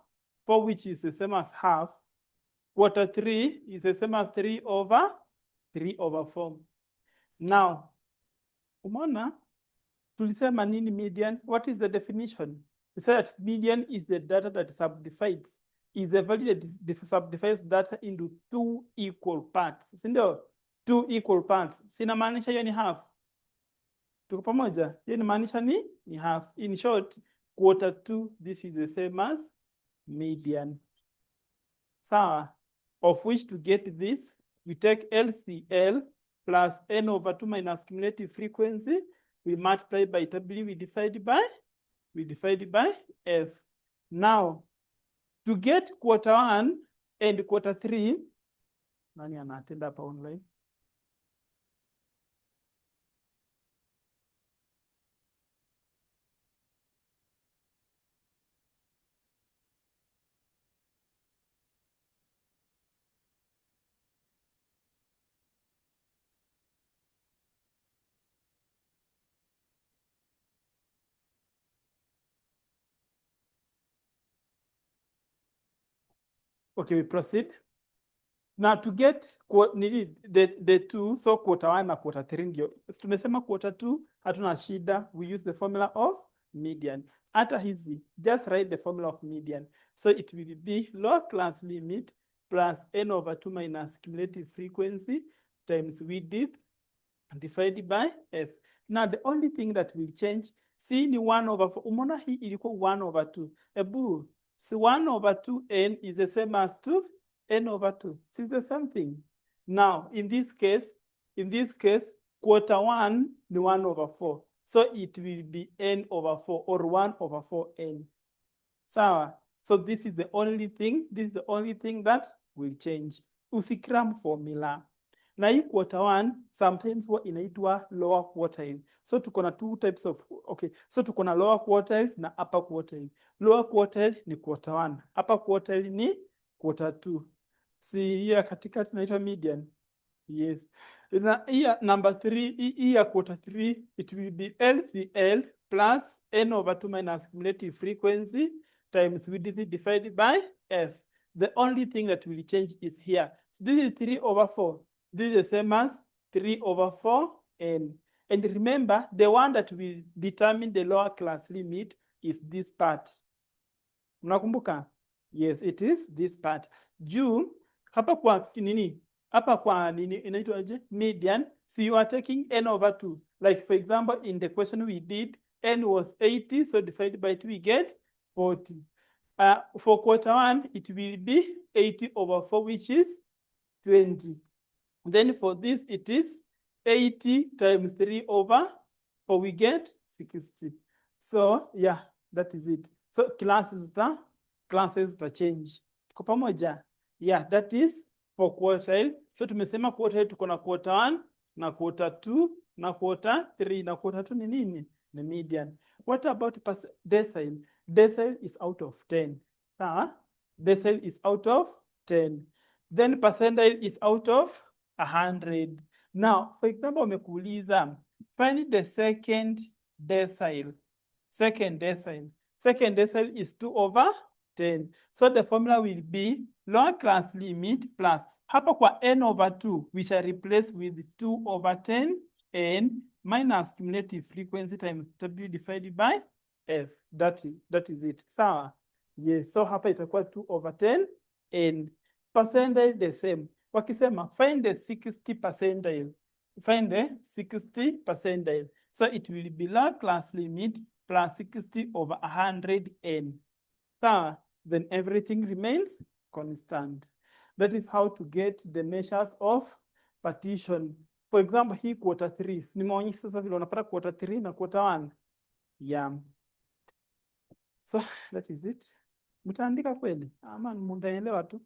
S1: 4, which is the same as half. Quarter 3 is the same as 3 over 4. Now, umona, tulisema nini median? What is the definition? We said that median is the data that subdivides, is the value that subdivides data into 2 equal parts. Sindio? 2 equal parts. Sinamaanisha hiyo ni half. Tuko pamoja? Hiyo inamaanisha ni half. In short, quarter 2, this is the same as median. Sawa? Of which to get this, we take LCL plus n over 2 minus cumulative frequency. We multiply by W, we divide by F. Now, to get quarter 1 and quarter 3, Nani anaatenda hapa online? Okay, we proceed. Now to get the two, so quarter 1 na quarter 3 ndio. Tumesema quarter 2 hatuna shida, we use the formula of median. Hata hizi, just write the formula of median. So it will be lower class limit plus n over 2 minus cumulative frequency times width divided by f. Now the only thing that will change, c ni 1 over 4. Umeona hii ilikuwa 1 over 2. Ebu, si 1 over 2n is the same as 2n over 2. It's the same thing. Now, in this case, quarter 1 ni 1 over 4. So it will be n over 4 or 1 over 4n. Sawa. So this is the only thing that will change. Usikram formula. Na hii quarter 1 sometimes huwa inaitwa lower quartile. So tuko na two types of, okay. So tuko na lower quartile na upper quartile. Lower quartile ni quarter 1. Upper quartile ni quarter 2. Si hiya katika tunaitwa median. Yes. Na hiya number 3, hiya quarter 3, it will be LCL plus n over 2 minus cumulative frequency times width divided by f. The only thing that will change is here. So this is 3 over 4. This is the same as 3 over 4n. And remember, the one that will determine the lower class limit is this part. Mnakumbuka? Yes, it is this part. Juu, hapa kwa nini? Hapa kwa nini inaitwaje? Median. So you are taking n over 2. Like for example, in the question we did, n was 80, so divided by 2 we get 40. For quarter 1, it will be 80 over 4, which is 20. Then for this, it is 80 times 3 over 4, we get 60. So yeah, that is it. So classes the change. Kwa pamoja, yeah, that is for quartile. So tumesema quartile tuko na quarter 1 na quarter 2 na quarter 3 na quarter 2 ni nini? Ni median. What about decile? Decile is out of 10. Decile is out of 10. Then percentile is out of 100. Now, for example, wamekuuliza find the second decile. Second decile is 2 over 10. So the formula will be lower class limit plus hapa kwa n over 2, which I replace with 2 over 10 n minus cumulative frequency times w divided by f. That is it. Sawa? Yes, so hapa itakuwa 2 over 10 n. Percentile the same. Wakisema find the 60 percentile. Find the 60 percentile. So it will be lower class limit plus 60 over 100 n. So then everything remains constant. That is how to get the measures of partition. For example, hii quarter 3. Nimeonyesha sasa vile unapata quarter 3 na quarter 1. Yeah. So that is it. Mtaandika kweli? Ama mtaelewa tu?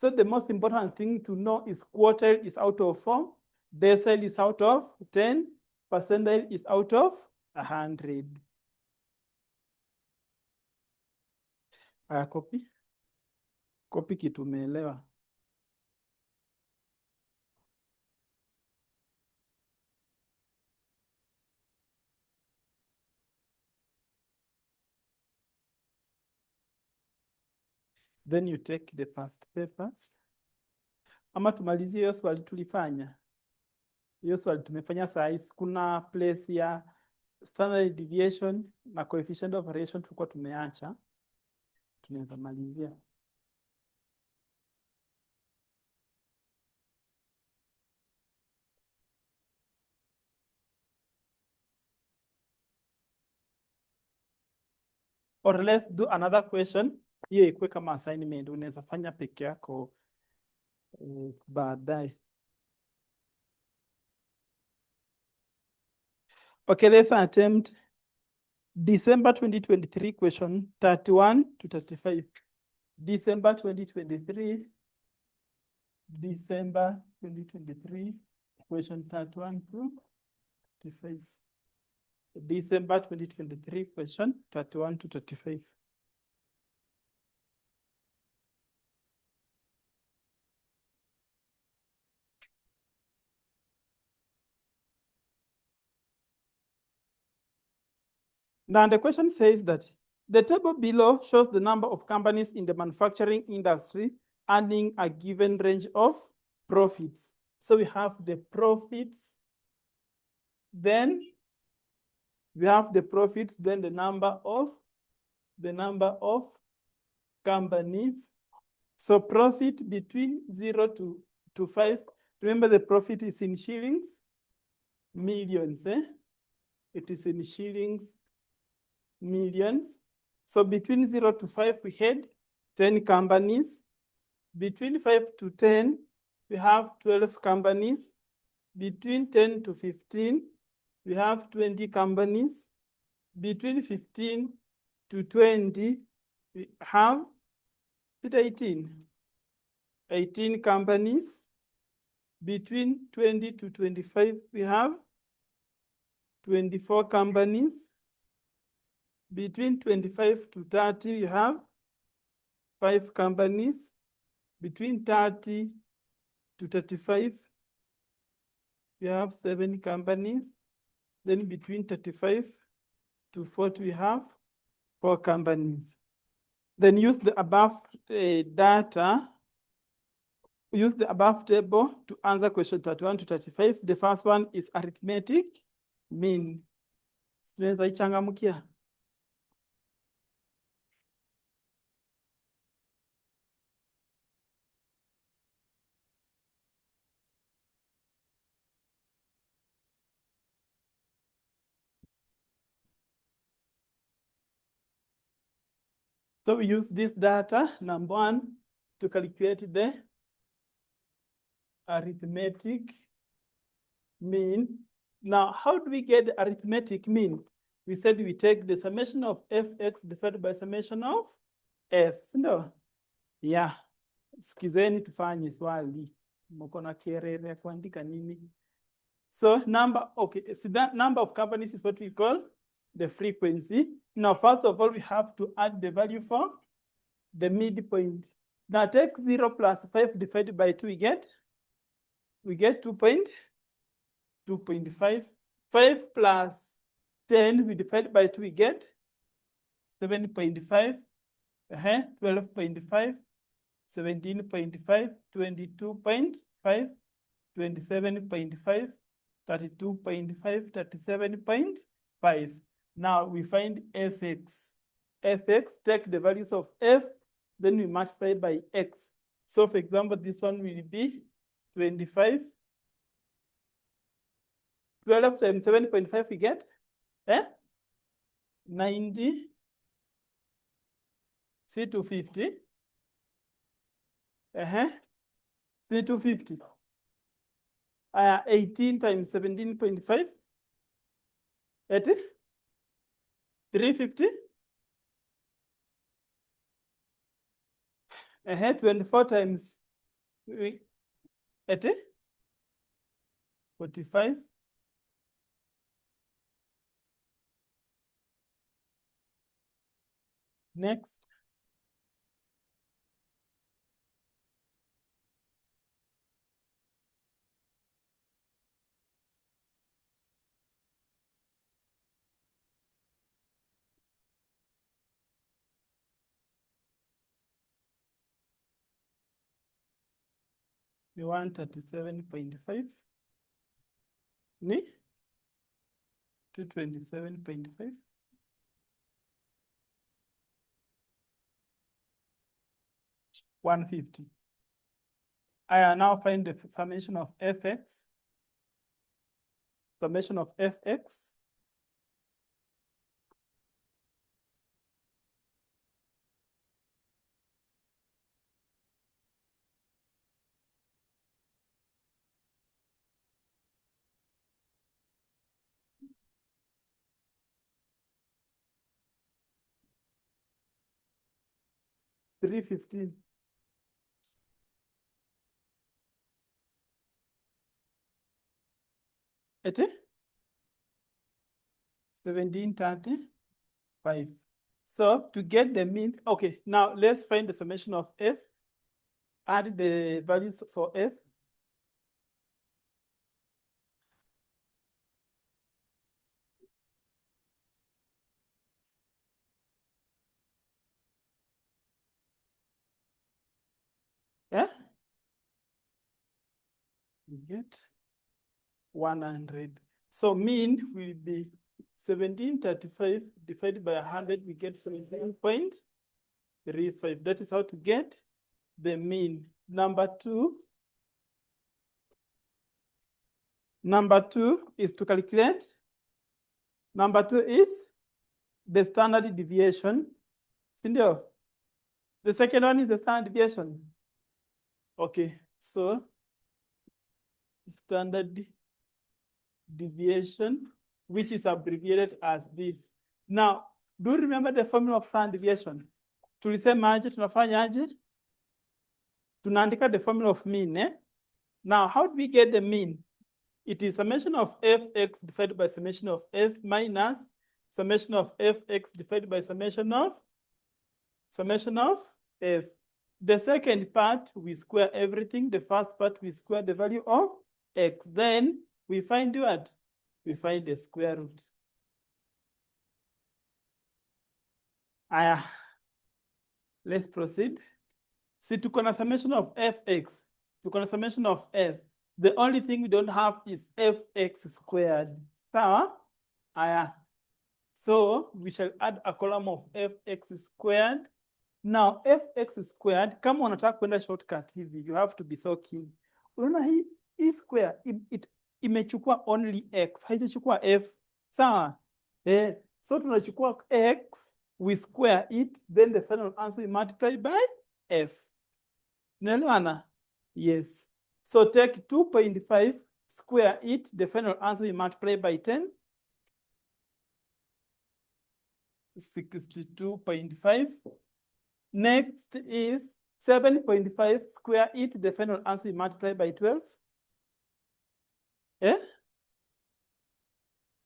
S1: So the most important thing to know is quartile is out of 4, decile is out of 10, percentile is out of 100. Copy kitu umeelewa. Then you take the past papers. Ama tumalizie hiyo swali tulifanya. Hiyo swali tumefanya saa kuna place ya standard deviation na coefficient of variation tulikuwa tumeacha. Tunaweza malizia. Or let's do another question. Hiyo ikuwe kama assignment, unaweza fanya peke yako baadaye. Okay, let's attempt December 2023 question 31 to 35. December 2023 December 2023, question 31 to 35. December 2023, question 31 to 35. Now the question says that the table below shows the number of companies in the manufacturing industry earning a given range of profits. So we have the profits, then we have the profits, then the number of companies. So profit between 0 to 5. Remember the profit is in shillings, millions. It is in shillings, millions. So between 0 to 5, we had 10 companies. Between 5 to 10, we have 12 companies. Between 10 to 15, we have 20 companies. Between 15 to 20, we have 18 companies. Between 20 to 25, we have 24 companies. Between 25 to 30, you have 5 companies. Between 30 to 35, we have 7 companies. Then between 35 to 40, we have 4 companies. Then use the above data, use the above table to answer question 31 to 35. The first one is arithmetic mean. Tunaweza ichangamkia. So we use this data, number 1, to calculate the arithmetic mean. Now, how do we get the arithmetic mean? We said we take the summation of fx divided by summation of f, sindo? Yeah. Sikizeni tufanye swali. Mko na kerere kuandika nini? So that number of companies is what we call the frequency. Now, first of all, we have to add the value for the midpoint. Now take 0 plus 5 divided by 2, we get 2.5. 5 plus 10, we divide by 2, we get 7.5, 12.5, 17.5, 22.5, 27.5, 32.5, 37.5. Now we find fx. Fx, take the values of f, then we multiply by x. So for example, this one will be 25. 12 times 7.5, we get 90. C250. C250. 18 times 17.5. 350. 24 times 45. Next. We want 37.5. 227.5. 150. I now find the summation of fx. Summation of fx. $315. Eti? 1735. So to get the mean, okay, now let's find the summation of f. Add the values for f. Yeah? We get 100. So mean will be 1735 divided by 100, we get 17.35. That is how to get the mean. Number two is to calculate. Number two is the standard deviation. Sindio? The second one is the standard deviation. Okay, so standard deviation, which is abbreviated as this. Now, do you remember the formula of standard deviation? Tulisemaje, tunafanyaje? Tunaandika the formula of mean, eh? Now, how do we get the mean? It is summation of fx divided by summation of f minus summation of fx divided by summation of f. The second part, we square everything. The first part, we square the value of x. Then we find what? We find the square root. Let's proceed. See, tuko na summation of fx. Tuko na summation of f. The only thing we don't have is fx squared. Sawa? So we shall add a column of fx squared. Now fx squared, kama unataka kwenda shortcut hivi, you have to be so keen. Unaona hii square imechukua only x, haijachukua f. Sawa? So tunachukua x, we square it, then the final answer we multiply by f. Unaelewana? Yes. So take 2.5, square it, the final answer we multiply by 10. 62.5. Next is 7.5, square it, the final answer we multiply by 12.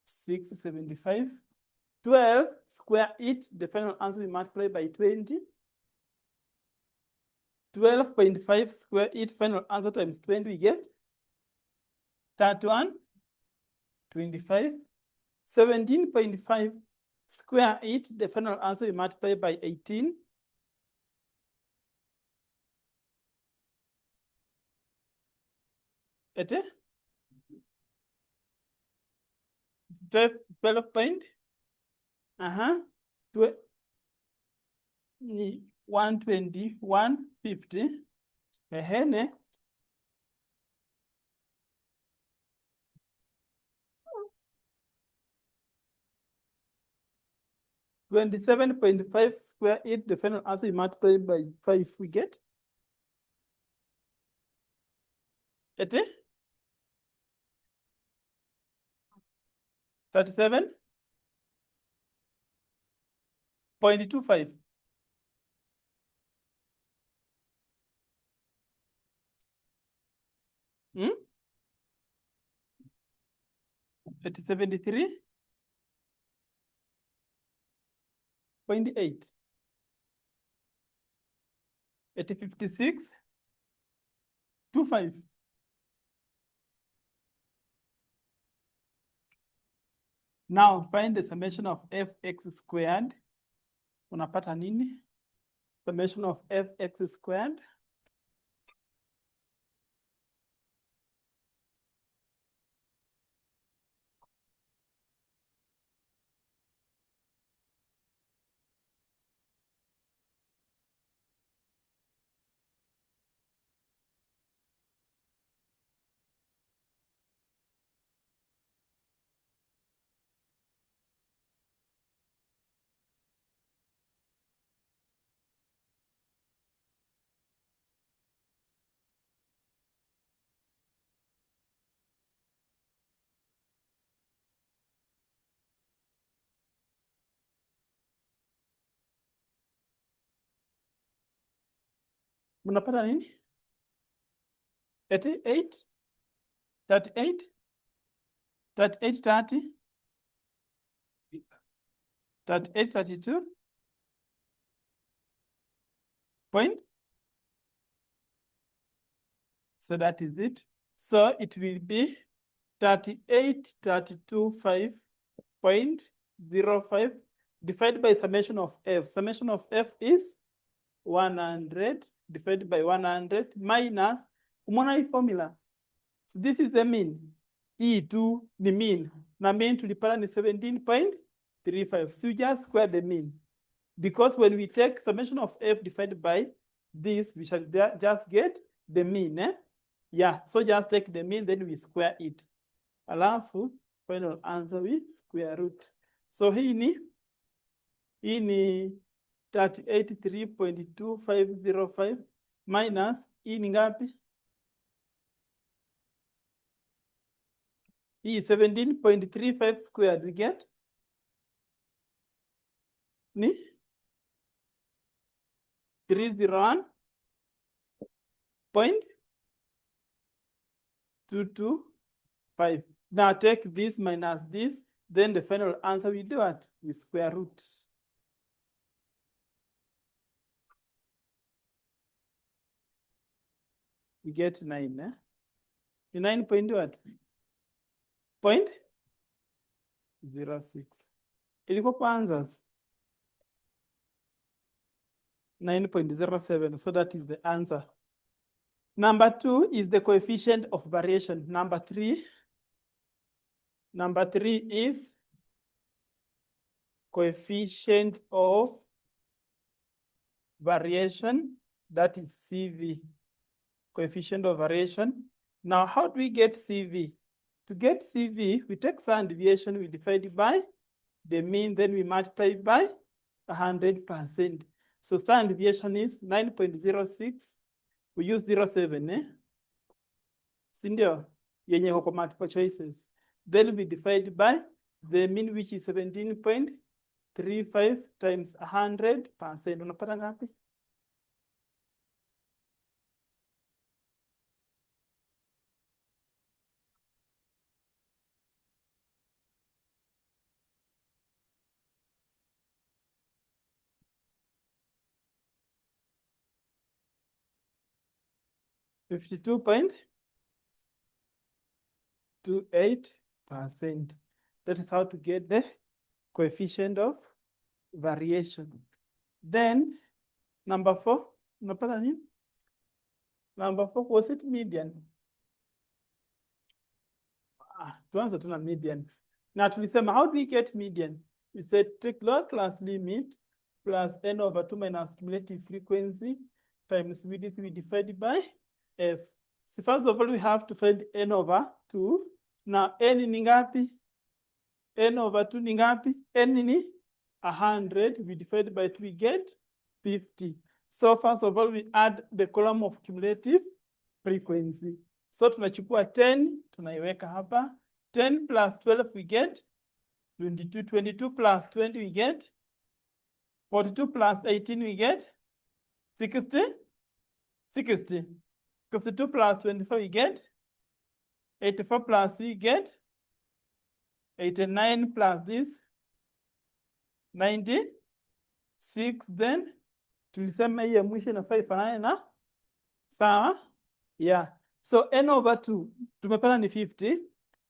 S1: 675. 12, square it, the final answer we multiply by 20. 12.5, square it, final answer times 20, we get 31, 25. 17.5, square it, the final answer we multiply by 18. Ete? 12 point? 120, 150. Next. 27.5, square it, the final answer you multiply by 5, we get? Ete? 37.25. At 73.8. At 56.25. Now find the summation of fx squared. Unapata nini? Summation of fx squared. Unapata nini? 38, 38, 38, 30, 38, 32. Point. So that is it. So it will be 38, 32, 5.05 divided by summation of f. Summation of f is 100 divided by 100 minus, umeona hii formula? So this is the mean. E2 ni mean. Na mean tulipata ni 17.35. So you just square the mean. Because when we take summation of f divided by this, we shall just get the mean. Yeah, so just take the mean, then we square it. Alafu, final answer we square root. So hii ni 38.3.2505 minus hii ni ngapi? Hii 17.35 squared, we get ni 301.225. Now take this minus this, then the final answer we do what? We square root. We get 9. The 9 point what? 0.06. Ilikuwa kwa answers 9.07. So that is the answer. Number 2 is the coefficient of variation. Number 3 is coefficient of variation, that is CV. Coefficient of variation. Now, how do we get CV? To get CV, we take standard deviation, we divide it by the mean, then we multiply by 100%. So standard deviation is 9.06. We use 0.7, Sindio? Yenye kwa multiple choices. Then we divide by the mean, which is 17.35 times 100%. Unapata ngapi? $52.28%. That is how to get the coefficient of variation. Then, number 4, unapata nini? Number 4, was it median? Tuanze tu na median. Na tulisema, how do we get median? We said take lower class limit plus n over 2 minus cumulative frequency times width we divided by f. So first of all, we have to find n over 2. Now, n ni ngapi? N over 2 ni ngapi? N ni 100. We divide by 2, we get 50. So first of all, we add the column of cumulative frequency. So tunachukua 10, tunaiweka hapa. 10 plus 12, we get 22. 22 plus 20, we get 42 plus 18, we get 60. 60. 62 plus 24, we get 84 plus we get 89 plus this 96. Then tulisema hii ya mwisho inafaa ifanane na sawa. Yeah. So n over 2 tumepata ni 50.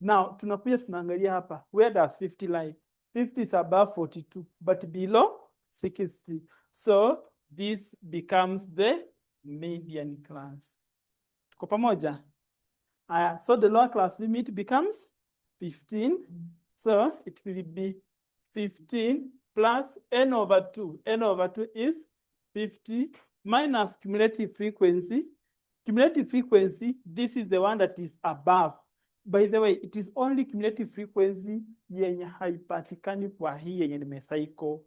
S1: Now tunakuja tunaangalia hapa, where does 50 lie? 50 is above 42 but below 60. So this becomes the median class. Tuko pamoja? So the lower class limit becomes 15. So it will be 15 plus n over 2. N over 2 is 50 minus cumulative frequency. Cumulative frequency, this is the one that is above. By the way, it is only cumulative frequency yenye haipatikani kwa hii yenye nimesaiko.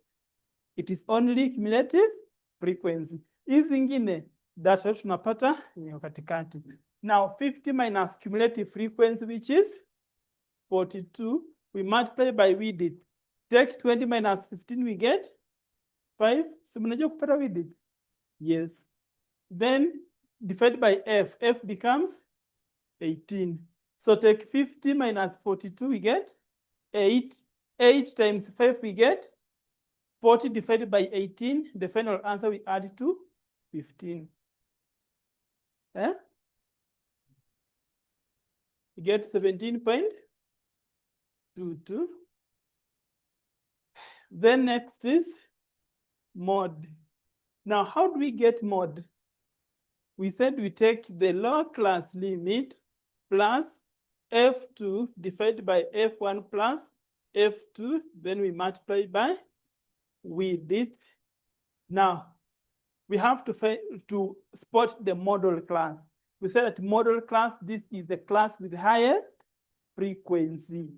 S1: It is only cumulative frequency. Hizi zingine data tunapata yenye katikati. Now 50 minus cumulative frequency, which is 42, we multiply by width. Take 20 minus 15, we get 5. So mnajua kupata width? Yes. Then divide by f. F becomes 18. So take 50 minus 42, we get 8. 8 times 5, we get 40 divided by 18. The final answer we add to 15. Eh? We get 17.22. Then next is mod. Now, how do we get mod? We said we take the lower class limit plus f2 divided by f1 plus f2, then we multiply by width. Now, we have to spot the model class. We said that model class, this is the class with the highest frequency.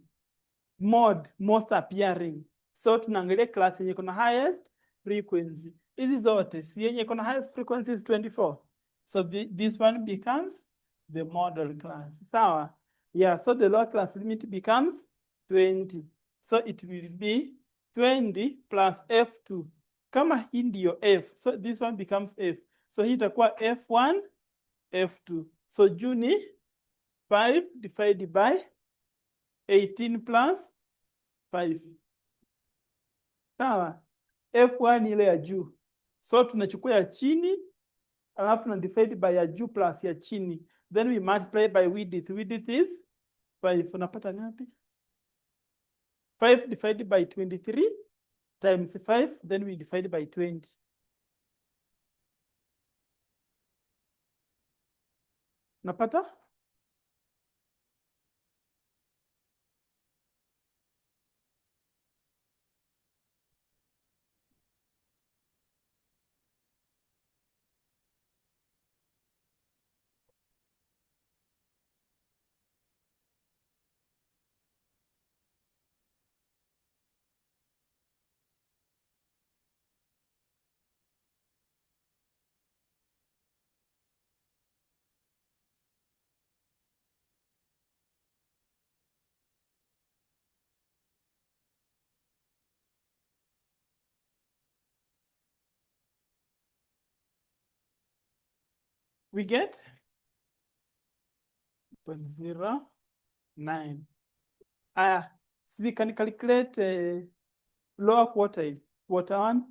S1: Mod, most appearing. So tunaangalia class yenye kuna highest frequency. Hizi zote, si yenye kuna highest frequency is 24. So this one becomes the model class. Sawa? Yeah, so the lower class limit becomes 20. So it will be 20 plus F2. Kama hii ndio F, so this one becomes F. So hii itakuwa F1, F2. So juu ni 5 divided by 18 plus 5. Sawa? F1 ile ya juu. So tunachukua ya chini, alafu na divide by ya juu plus ya chini. Then we multiply by width. Width is 5. Unapata ngapi? 5 divided by 23 times 5, then we divide by 20. Unapata? We get 0.09. So we can calculate lower quartile, quarter 1,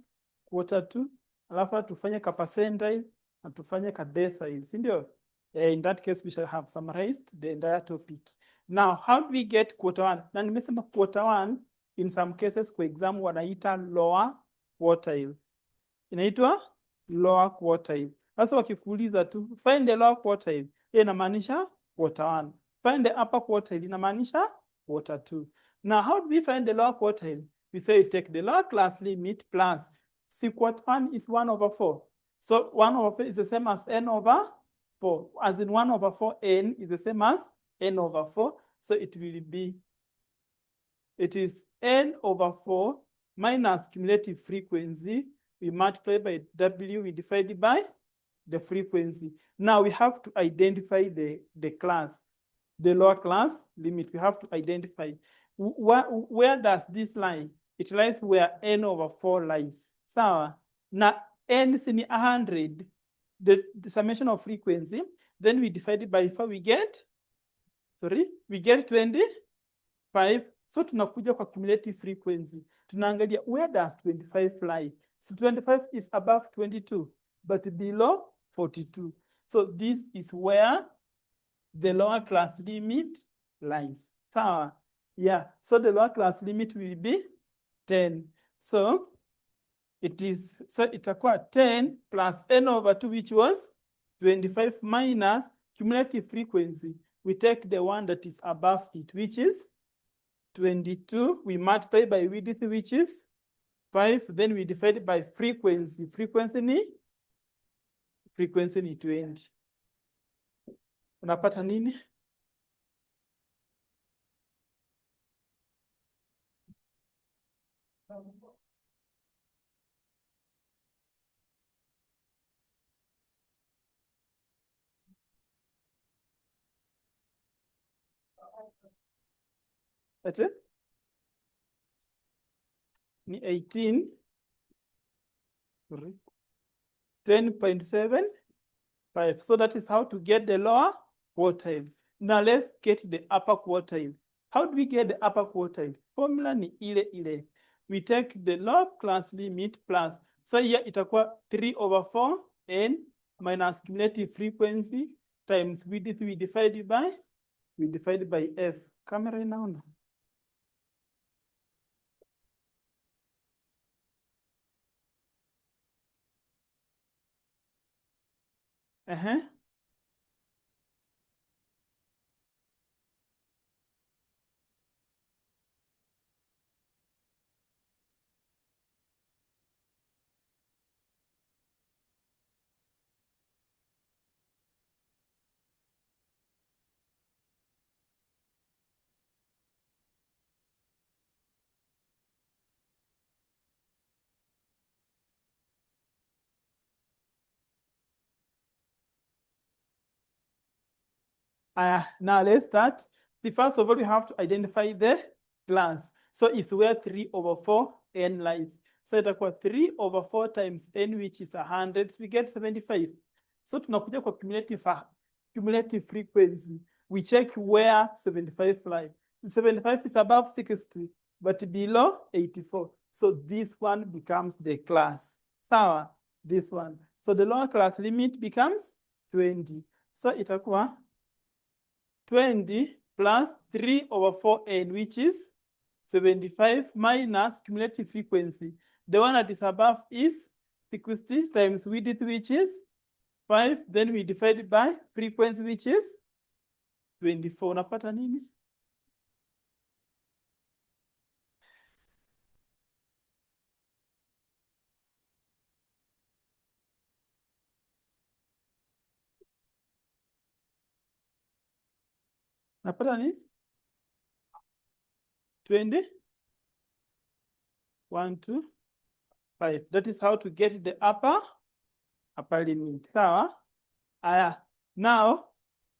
S1: quarter 2, alafu tufanye ka percentile na tufanye ka decile, si ndio? In that case, we shall have summarized the entire topic. Now, how do we get quarter 1? Na nimesema quarter 1, in some cases, kwa exam, wanaita lower quartile. Inaitwa lower quartile. Sasa wakikuuliza tu, find the lower quartile, hiyo inamaanisha quarter 1. Find the upper quartile, inamaanisha quarter 2. Now, how do we find the lower quartile? We say you take the lower class limit plus, see quarter 1 is 1 over 4. So 1 over 4 is the same as n over 4. As in 1 over 4, n is the same as n over 4. So it will be, it is n over 4 minus cumulative frequency. We multiply by W, we divide by the frequency. Now we have to identify the class, the lower class limit. We have to identify where does this lie? It lies where n over 4 lies. Sawa. Now n is in 100, the summation of frequency. Then we divide it by 4, we get 25. So tunakuja kwa cumulative frequency. Tunaangalia where does 25 lie? So 25 is above 22, but below 42. So this is where the lower class limit lies. Sawa. Yeah, so the lower class limit will be 10. So it is, so itakuwa 10 plus n over 2, which was 25 minus cumulative frequency. We take the one that is above it, which is 22. We multiply by width, which is 5. Then we divide by frequency. Frequency ni 20. Unapata nini? Ate? Ni 18. 10.75. So that is how to get the lower quartile. Now let's get the upper quartile. How do we get the upper quartile? Formula ni ile. We take the log class limit plus. So here itakuwa 3/4 n minus cumulative frequency times width we divide by f. Camera inaona? Now let's start. First of all, we have to identify the class. So it's where 3/4 n lies. So itakuwa 3/4 times n, which is 100. So we get 75. So tunakuja kwa cumulative frequency. We check where 75 lies. 75 is above 60, but below 84. So this one becomes the class. Sawa, this one. So the lower class limit becomes 20. So itakuwa 20 plus 3/4 n, which is 75 minus cumulative frequency. The one that is above is 60 times width, which is 5. Then we divide by frequency, which is 24. Unapata nini? Unapata nini? 20? 1, 2, 5. That is how to get the upper limit. Sawa? Now,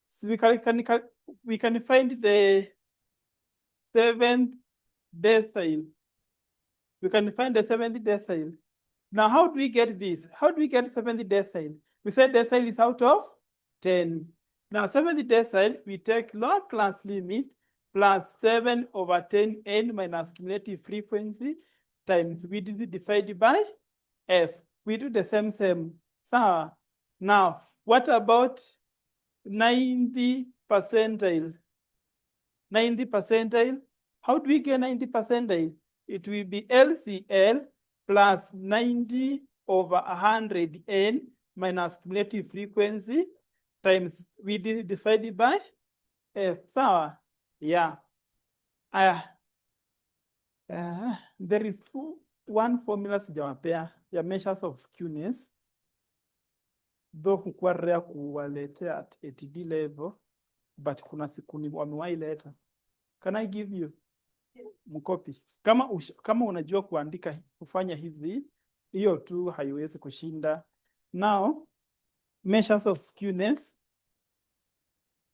S1: so we can find the 7th decile. We can find the 7th decile. Now, how do we get this? How do we get 7th decile? We said decile is out of 10. Now, 7th decile, we take log class limit plus 7/10 n minus cumulative frequency times width divided by f. We do the same. So, now, what about 90 percentile? 90 percentile. How do we get 90 percentile? It will be LCL plus 90/100 n minus cumulative frequency times width divided by f. Sawa? Yeah. There is one formula sijawapea ya measures of skewness, though hukua rare kuwaletea at ATD level, but kuna siku ni wamewahi leta. Can I give you mkopi? Kama unajua kuandika kufanya hizi, hiyo tu haiwezi kushinda. Now, measures of skewness.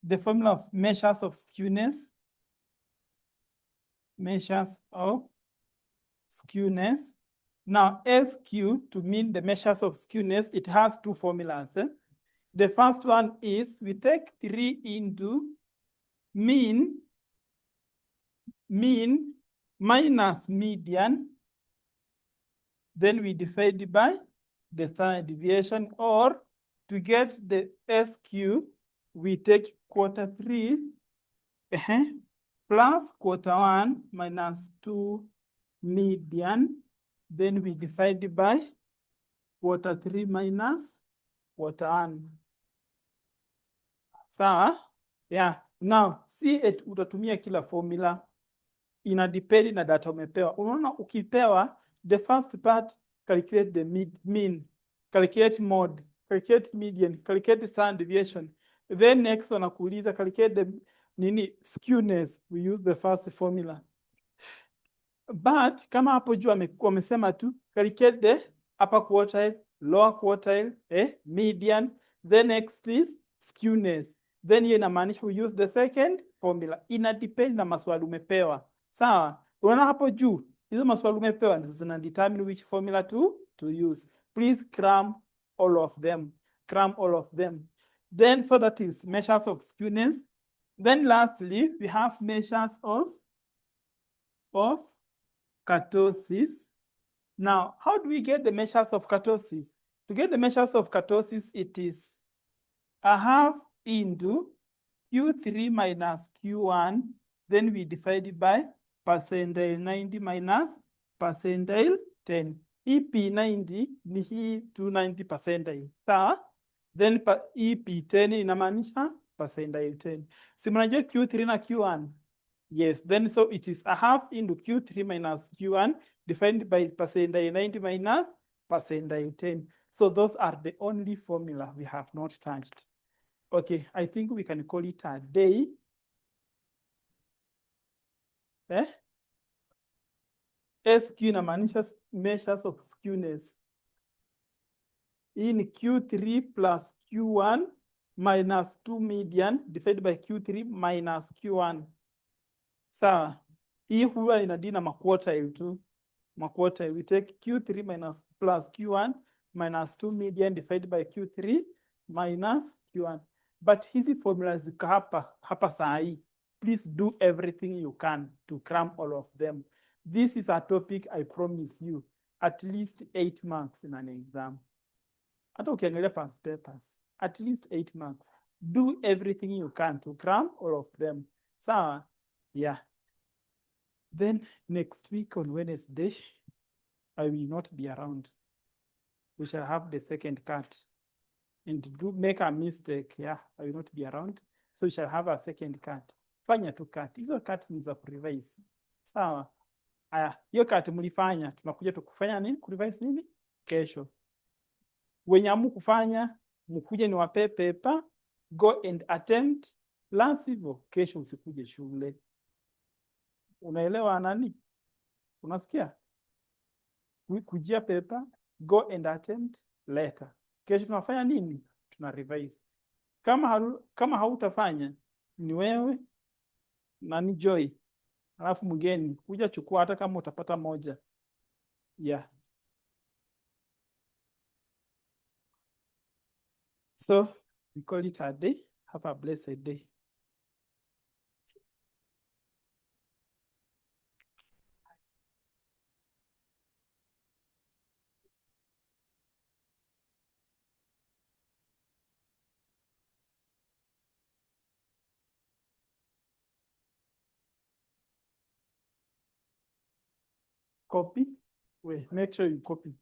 S1: The formula of measures of skewness. Measures of skewness. Now, SQ, to mean the measures of skewness, it has two formulas. The first one is we take 3 into mean minus median. Then we divide by the standard deviation, or to get the SQ, we take Q3 plus Q1 minus 2 median. Then we divide by Q3 minus Q1. Sawa? Yeah. Now, see it utatumia kila formula. Ina depend na data umepewa. Unaona ukipewa, the first part, calculate the mean, calculate mode, calculate median, calculate standard deviation. Then next wanakuuliza calculate the skewness. We use the first formula. But kama hapo juu wamesema tu calculate the upper quartile, lower quartile, median, then next is skewness. Then hiyo inamaanisha we use the second formula. Ina depend na maswali umepewa. Sawa? Unaona hapo juu hizo maswali umepewa ndizo zina determine which formula to use. Please cram all of them. Cram all of them. Then so that is measures of skewness. Then lastly, we have measures of kurtosis. Now, how do we get the measures of kurtosis? To get the measures of kurtosis, it is a half into Q3 minus Q1, then we divide it by percentile 90 minus percentile 10. Hii P90 ni hii 290 percentile. Sawa? Then hii P10 inamaanisha percentile 10. Si mnajua Q3 na Q1? Yes, then so it is a half into Q3 minus Q1 defined by percentile 90 minus percentile 10. So those are the only formula we have not touched. Okay, I think we can call it a day. SQ inamaanisha measures of skewness. Hii ni Q3 plus Q1 minus 2 median divided by Q3 minus Q1. Sawa. Hii huwa inadina maquartile tu. Maquartile. We take Q3 minus plus Q1 minus 2 median divided by Q3 minus Q1. But hizi formulas ziko hapa saa hii. Please do everything you can to cram all of them. This is a topic I promise you at least 8 marks in an exam. Hata ukiangalia past papers, at least 8 marks. Do everything you can to cram all of them. Sawa? Yeah. Then next week on Wednesday, I will not be around. We shall have the second cut. And do make a mistake, yeah, I will not be around. So we shall have a second cut. Fanya tu cut. Hizo cuts ni za kurevise. Sawa? Aya, hiyo cut mlifanya, tunakuja tukufanya nini? Kurevise nini? Kesho. Wenye amu kufanya, mkuje ni wape paper, go and attempt, la sivyo, kesho usikuje shule. Unaelewa nani? Unasikia? Kujia paper, go and attempt later. Kesho tunafanya nini? Tuna revise. Kama hautafanya, ni wewe na ni Joy. Alafu mgeni, kuja chukua hata kama utapata moja. Yeah. So, we call it a day. Have a blessed day. Copy. Wait, make sure you copy.